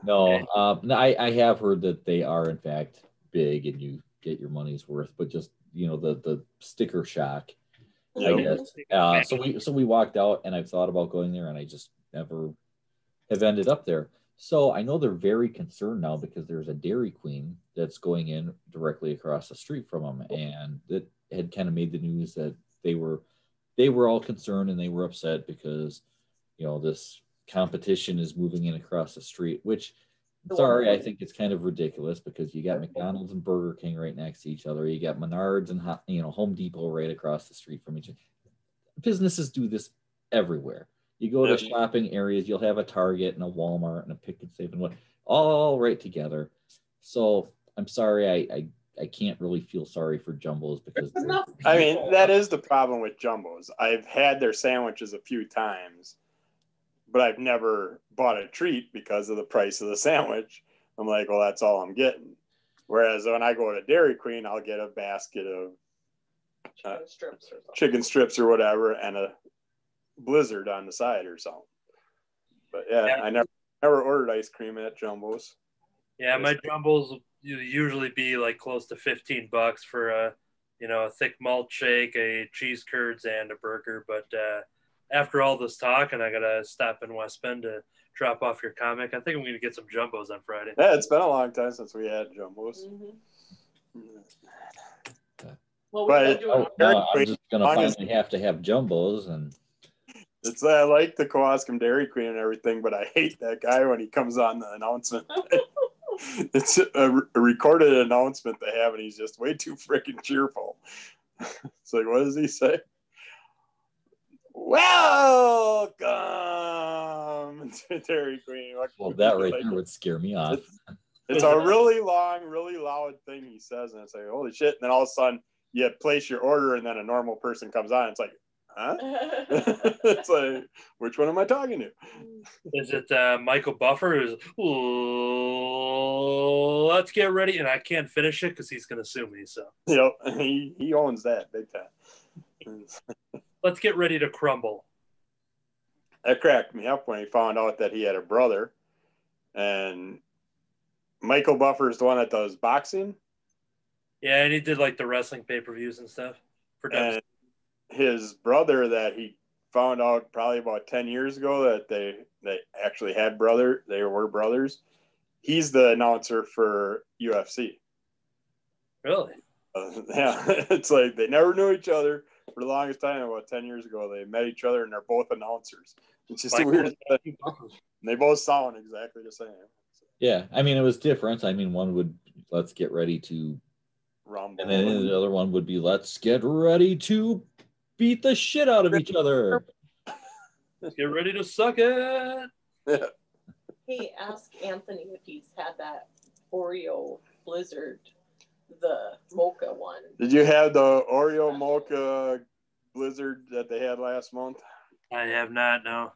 No, I have heard that they are in fact big and you get your money's worth, but just, you know, the sticker shock, I guess. So we walked out, and I've thought about going there, and I just never have ended up there. So I know they're very concerned now because there's a Dairy Queen that's going in directly across the street from them, and that had kind of made the news that they were all concerned and they were upset because, you know, this competition is moving in across the street, which, sorry, I think it's kind of ridiculous because you got McDonald's and Burger King right next to each other. You got Menards and, you know, Home Depot right across the street from each other. Businesses do this everywhere. You go to shopping areas, you'll have a Target and a Walmart and a Pick and Save and what, all right together. So I'm sorry, I can't really feel sorry for Jumbos because I mean, that is the problem with Jumbos. I've had their sandwiches a few times, but I've never bought a treat because of the price of the sandwich. I'm like, well, that's all I'm getting. Whereas when I go to Dairy Queen, I'll get a basket of chicken strips or whatever, and a Blizzard on the side or something. But yeah. I never ordered ice cream at Jumbo's. Yeah, my Jumbo's usually be like close to $15 for a thick malt shake, a cheese curds, and a burger. But after all this talk, and I gotta stop in West Bend to drop off your comic, I think I'm gonna get some Jumbos on Friday. Yeah, it's been a long time since we had Jumbos. Mm-hmm. Well, I'm just gonna finally have to have Jumbos, and I like the Kewaskum Dairy Queen and everything, but I hate that guy when he comes on the announcement. It's a recorded announcement they have, and he's just way too freaking cheerful. It's like, what does he say? Welcome to Dairy Queen. Well, that right there would scare me off. It's a really long, really loud thing he says, and it's like, holy shit. And then all of a sudden, you place your order, and then a normal person comes on. It's like, huh? It's like, which one am I talking to? Is it Michael Buffer? Who's, let's get ready, and I can't finish it because he's going to sue me. So yep, he owns that big time. Let's get ready to crumble. That cracked me up when he found out that he had a brother, and Michael Buffer is the one that does boxing. Yeah, and he did like the wrestling pay-per-views and stuff for and his brother that he found out probably about 10 years ago that they actually had they were brothers. He's the announcer for UFC. Really? Yeah. It's like they never knew each other for the longest time. About 10 years ago, they met each other and they're both announcers. It's just a weird thing. They both sound exactly the same. Yeah. I mean, it was different. I mean, one would, let's get ready to Rumble. And then the other one would be, let's get ready to beat the shit out of each other. Get ready to suck it. Hey, ask Anthony if he's had that Oreo Blizzard, the mocha one. Did you have the Oreo mocha Blizzard that they had last month? I have not, no.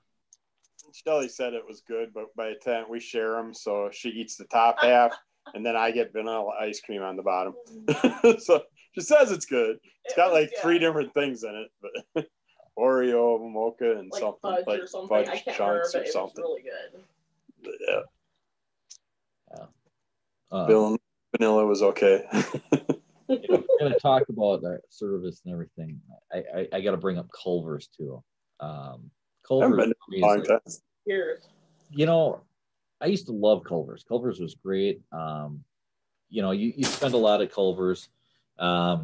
Shelly said it was good, but by the time we share them, so she eats the top half, and then I get vanilla ice cream on the bottom. So she says it's good. It's got like 3 different things in it, but Oreo, mocha, and like something fudge like or something. fudge I can't chunks remember, or but something. it was really good. But Yeah. Vanilla was okay. We're going to talk about our service and everything. I got to bring up Culver's too. Culver's, Here. you know, I used to love Culver's. Culver's was great. You know, you spend a lot at Culver's, but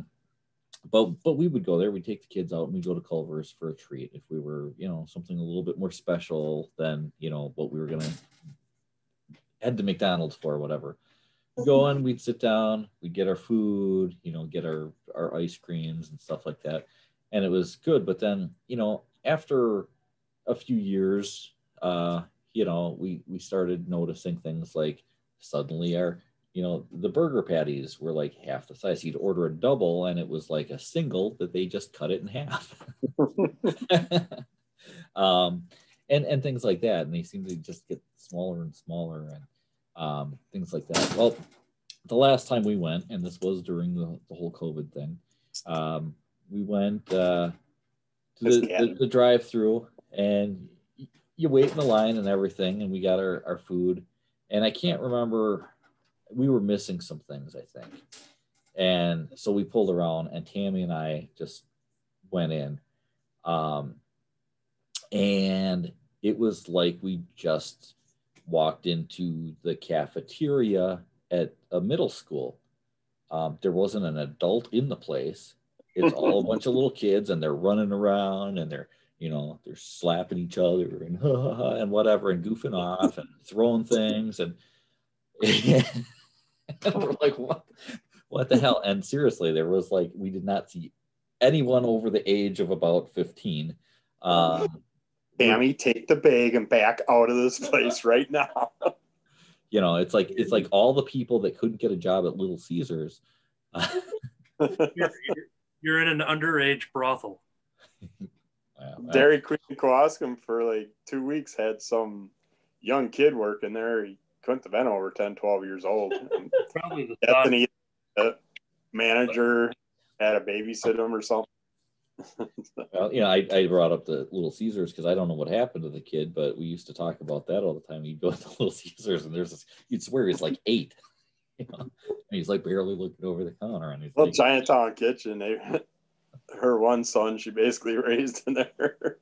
we would go there. We'd take the kids out and we'd go to Culver's for a treat if we were, you know, something a little bit more special than, you know, what we were gonna head to McDonald's for or whatever. We'd go in, we'd sit down, we'd get our food, you know, get our ice creams and stuff like that, and it was good. But then, you know, after a few years, you know, we started noticing things like suddenly our, you know, the burger patties were like half the size. You'd order a double and it was like a single that they just cut it in half. And things like that. And they seem to just get smaller and smaller and things like that. Well, the last time we went, and this was during the whole COVID thing, we went to the drive-through, and you wait in the line and everything, and we got our food. And I can't remember, we were missing some things, I think. And so we pulled around, and Tammy and I just went in. And it was like we just walked into the cafeteria at a middle school. There wasn't an adult in the place. It's all a bunch of little kids, and they're running around, and they're, you know, they're slapping each other and and whatever, and goofing off and throwing things, and we're like, what the hell? And seriously, there was like, we did not see anyone over the age of about 15. Tammy, take the bag and back out of this place right now. You know, it's like all the people that couldn't get a job at Little Caesars. You're in an underage brothel. Well, Dairy Queen Kowalski for like 2 weeks had some young kid working there. He couldn't have been over 10, 12 years old. Probably the manager had to babysit him or something. Well, you know, I brought up the Little Caesars because I don't know what happened to the kid, but we used to talk about that all the time. You'd go to Little Caesars, and there's this, you'd swear he's like 8. You know? And he's like barely looking over the counter, and he's well, like, Chinatown Kitchen. Her one son, she basically raised in there,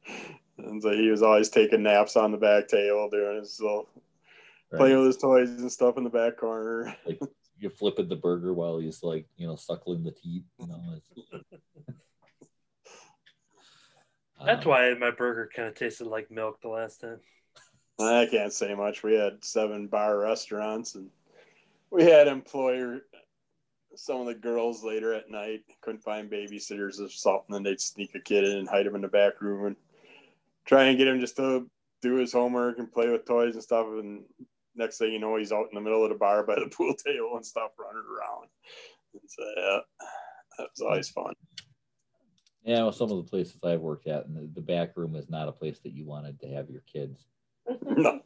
and so he was always taking naps on the back table, doing his little playing with his toys and stuff in the back corner. Like you're flipping the burger while he's like, you know, suckling the teeth. You know, that's why my burger kind of tasted like milk the last time. I can't say much. We had 7 bar restaurants, and we had some of the girls later at night couldn't find babysitters or something, and they'd sneak a kid in and hide him in the back room and try and get him just to do his homework and play with toys and stuff. And next thing you know, he's out in the middle of the bar by the pool table and stuff, running around. And so, yeah, that was always fun. Yeah, well, some of the places I've worked at, and the back room is not a place that you wanted to have your kids. No.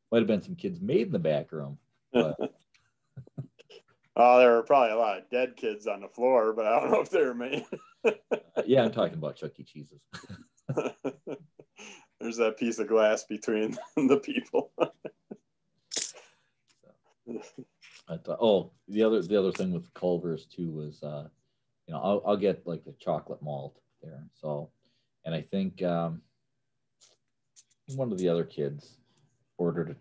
Might have been some kids made in the back room. But... Oh, there were probably a lot of dead kids on the floor, but I don't know if they were made. Yeah, I'm talking about Chuck E. Cheese's. There's that piece of glass between the people. The other thing with Culver's too was, you know, I'll get like the chocolate malt there. So, and I think one of the other kids ordered a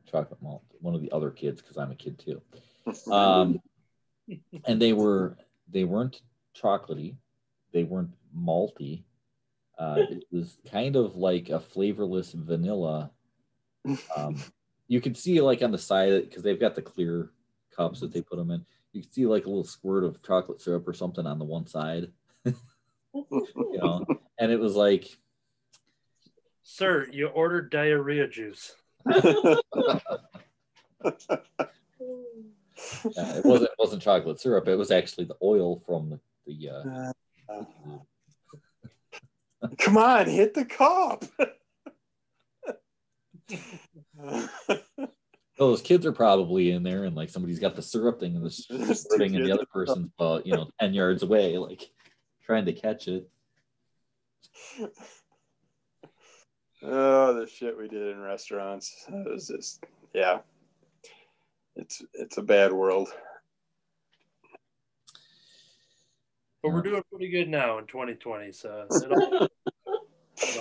chocolate malt. One of the other kids, because I'm a kid too. And they weren't chocolatey, they weren't malty. It was kind of like a flavorless vanilla. You could see like on the side, because they've got the clear cups that they put them in. You can see like a little squirt of chocolate syrup or something on the one side, and it was like, sir, you ordered diarrhea juice. It wasn't chocolate syrup. It was actually the oil from the Come on, hit the cup. Those kids are probably in there, and like somebody's got the syrup thing and the squirting, and the other person's 10 yards away, like trying to catch it. Oh, the shit we did in restaurants. It was just, yeah. It's a bad world. But we're doing pretty good now in 2020, so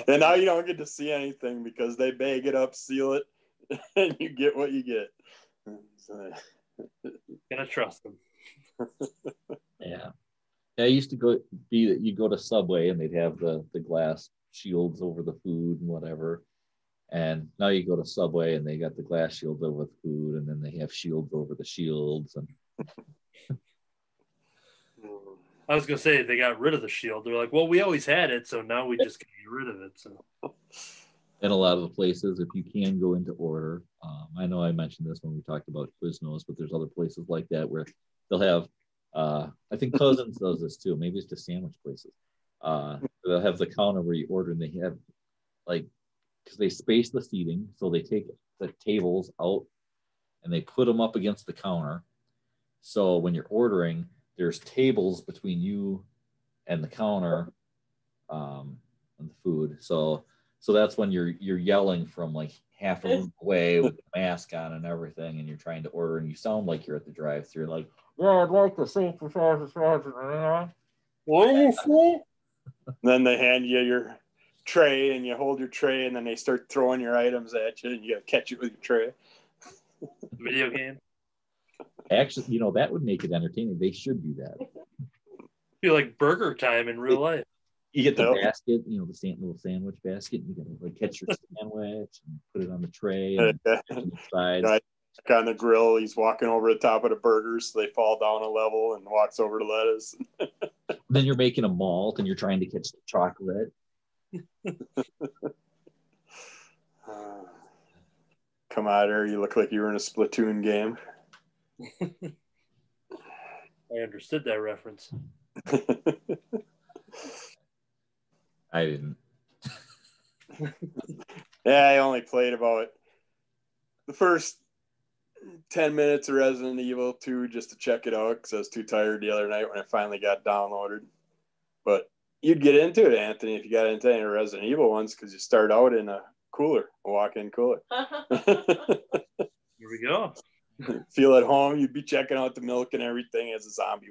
and now you don't get to see anything because they bag it up, seal it, and you get what you get. So, gonna trust them. Yeah. I used to go to Subway and they'd have the glass shields over the food and whatever. And now you go to Subway and they got the glass shields over the food, and then they have shields over the shields. And I was gonna say they got rid of the shield. They're like, well, we always had it, so now we just get rid of it. So, in a lot of the places, if you can go into order, I know I mentioned this when we talked about Quiznos, but there's other places like that where they'll have. I think Cousins does this too. Maybe it's just sandwich places. They'll have the counter where you order, and they have like, because they space the seating, so they take the tables out and they put them up against the counter. So when you're ordering, there's tables between you and the counter and the food. So that's when you're yelling from like half a room away with the mask on and everything, and you're trying to order, and you sound like you're at the drive-thru. You're like, yeah, I'd like the same for what do you say? Then they hand you your tray, and you hold your tray, and then they start throwing your items at you, and you got to catch it with your tray. Video game. Actually, that would make it entertaining. They should do that. Feel like burger time in real life. You get the basket, the little sandwich basket, and you gotta like catch your sandwich and put it on the tray and side. On the grill, he's walking over the top of the burgers, so they fall down a level, and walks over to lettuce. Then you're making a malt, and you're trying to catch the chocolate. Come out here, you look like you were in a Splatoon game. I understood that reference. I didn't. Yeah, I only played about the first 10 minutes of Resident Evil 2 just to check it out because I was too tired the other night when I finally got downloaded. But you'd get into it, Anthony, if you got into any Resident Evil ones, because you start out in a walk-in cooler. Here we go. Feel at home. You'd be checking out the milk and everything as a zombie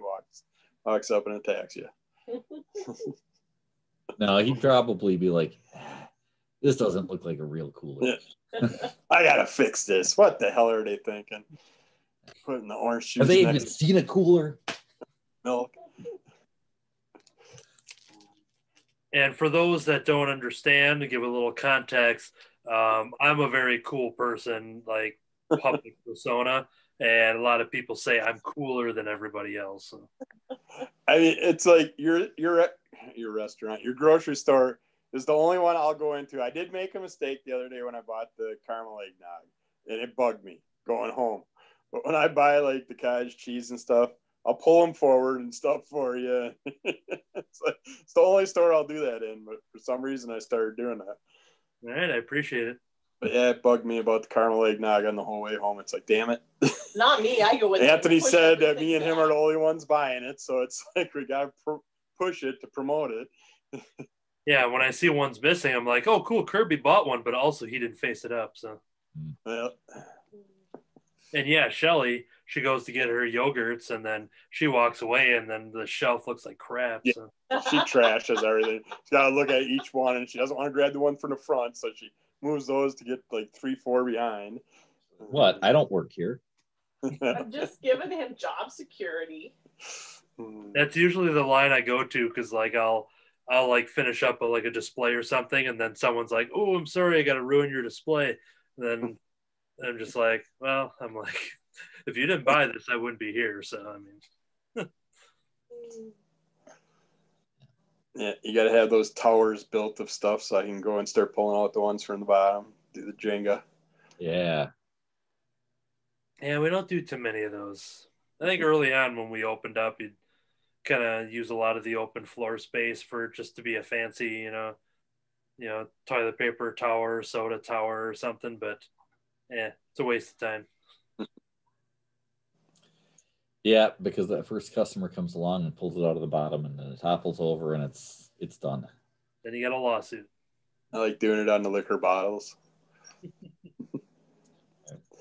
walks up and attacks you. No, he'd probably be like, this doesn't look like a real cooler. I gotta fix this. What the hell are they thinking? Putting the orange juice. Have they even seen a cooler? Milk. And for those that don't understand, to give a little context, I'm a very cool person, like public persona, and a lot of people say I'm cooler than everybody else. So. I mean, it's like your restaurant, your grocery store is the only one I'll go into. I did make a mistake the other day when I bought the caramel eggnog, and it bugged me going home. But when I buy like the cottage cheese and stuff, I'll pull them forward and stuff for you. It's the only store I'll do that in, but for some reason I started doing that. All right, I appreciate it. But yeah, it bugged me about the caramel eggnog on the whole way home. It's like, damn it. Not me. I go with Anthony said that me and him are the only ones buying it, so it's like we got to push it to promote it. Yeah, when I see one's missing, I'm like, oh, cool, Kerby bought one, but also he didn't face it up. So. Yeah. And yeah, Shelly, she goes to get her yogurts, and then she walks away, and then the shelf looks like crap. Yeah. So. She trashes everything. She's got to look at each one, and she doesn't want to grab the one from the front, so she moves those to get like 3-4 behind. What? I don't work here. I'm just giving him job security. That's usually the line I go to, because like I'll like finish up a display or something, and then someone's like, "Oh, I'm sorry, I got to ruin your display." And then I'm just like, well, I'm like, If you didn't buy this, I wouldn't be here. So, I mean. Yeah, you got to have those towers built of stuff so I can go and start pulling out the ones from the bottom, do the Jenga. Yeah. Yeah, we don't do too many of those. I think early on when we opened up, you'd kind of use a lot of the open floor space for just to be a fancy, toilet paper tower, soda tower or something. But it's a waste of time. Yeah, because that first customer comes along and pulls it out of the bottom, and then it topples over, and it's done. Then you got a lawsuit. I like doing it on the liquor bottles.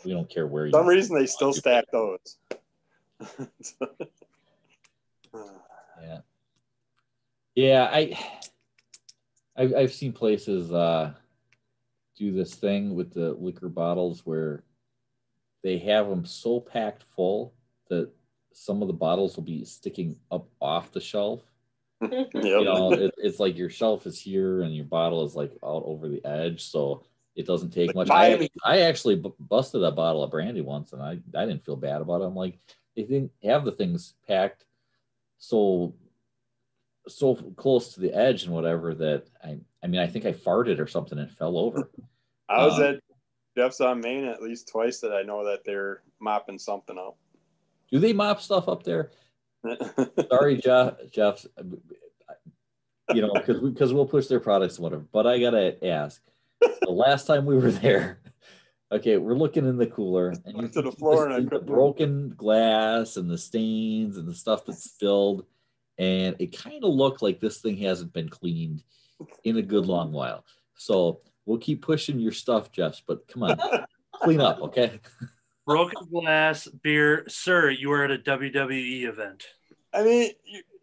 We don't care where you. For some reason, they still stack those. Yeah. I've seen places do this thing with the liquor bottles where they have them so packed full that some of the bottles will be sticking up off the shelf. Yep. It's like your shelf is here and your bottle is like out over the edge, so it doesn't take much. I actually busted a bottle of brandy once, and I didn't feel bad about it. I'm like, they didn't have the things packed so close to the edge and whatever that I mean I think I farted or something and it fell over. I was at Jeff's on Main at least twice that I know that they're mopping something up. Do they mop stuff up there? Sorry, Jeff. Because we'll push their products and whatever. But I gotta ask. The last time we were there, okay, we're looking in the cooler, and you to the floor, and the broken glass and the stains and the stuff that's spilled, and it kind of looked like this thing hasn't been cleaned in a good long while. So we'll keep pushing your stuff, Jeff. But come on, clean up, okay? Broken glass, beer, sir. You are at a WWE event. I mean,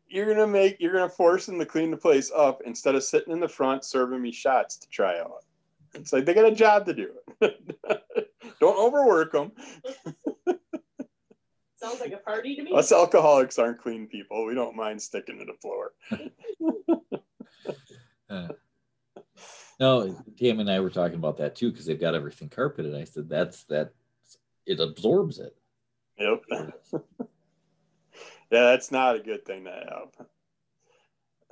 you're gonna force them to clean the place up instead of sitting in the front serving me shots to try out. It's like they got a job to do. Don't overwork them. Sounds like a party to me. Us alcoholics aren't clean people. We don't mind sticking to the floor. No, Tammy and I were talking about that too because they've got everything carpeted. I said that it absorbs it. Yep. Yeah, that's not a good thing to have.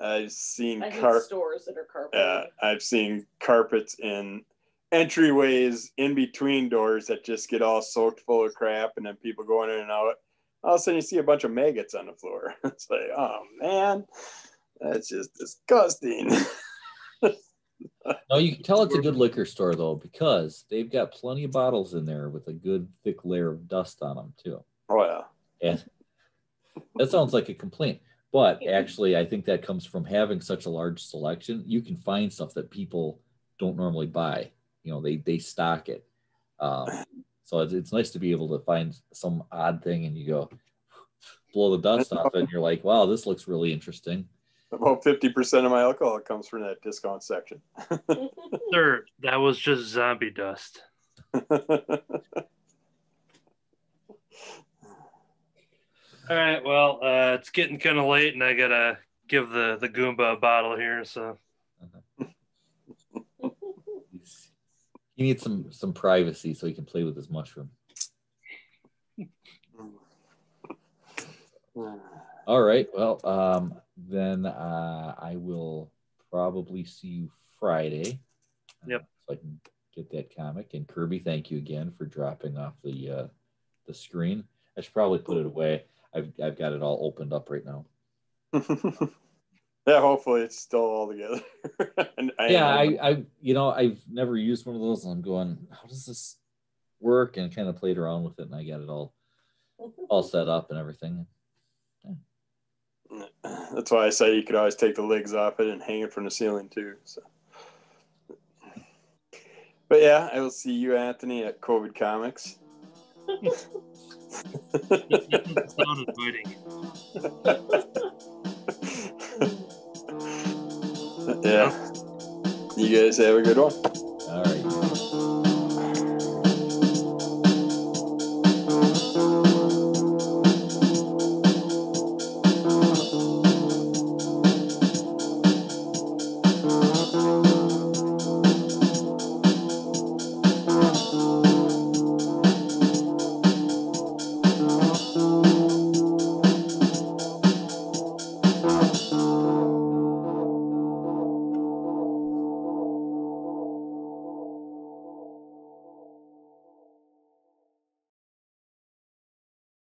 I've seen stores that are carpeted. I've seen carpets in entryways in between doors that just get all soaked full of crap, and then people going in and out. All of a sudden, you see a bunch of maggots on the floor. It's like, oh man, that's just disgusting. No, you can tell it's a good liquor store though because they've got plenty of bottles in there with a good thick layer of dust on them too. Oh yeah. And that sounds like a complaint. But actually, I think that comes from having such a large selection. You can find stuff that people don't normally buy. They stock it. So it's nice to be able to find some odd thing and you go blow the dust off it and you're like, wow, this looks really interesting. About 50% of my alcohol comes from that discount section. Sir, that was just zombie dust. All right, well, it's getting kind of late, and I gotta give the Goomba a bottle here. So he needs some privacy so he can play with his mushroom. All right, well, then I will probably see you Friday. Yep. So I can get that comic. And Kerby, thank you again for dropping off the screen. I should probably put it away. I've got it all opened up right now. Yeah, hopefully it's still all together. I've never used one of those, and I'm going, how does this work? And kind of played around with it, and I got it all set up and everything. Yeah. That's why I say you could always take the legs off it and hang it from the ceiling too. So. But yeah, I will see you, Anthony, at COVID Comics. Sound inviting. Yeah. You guys have a good one.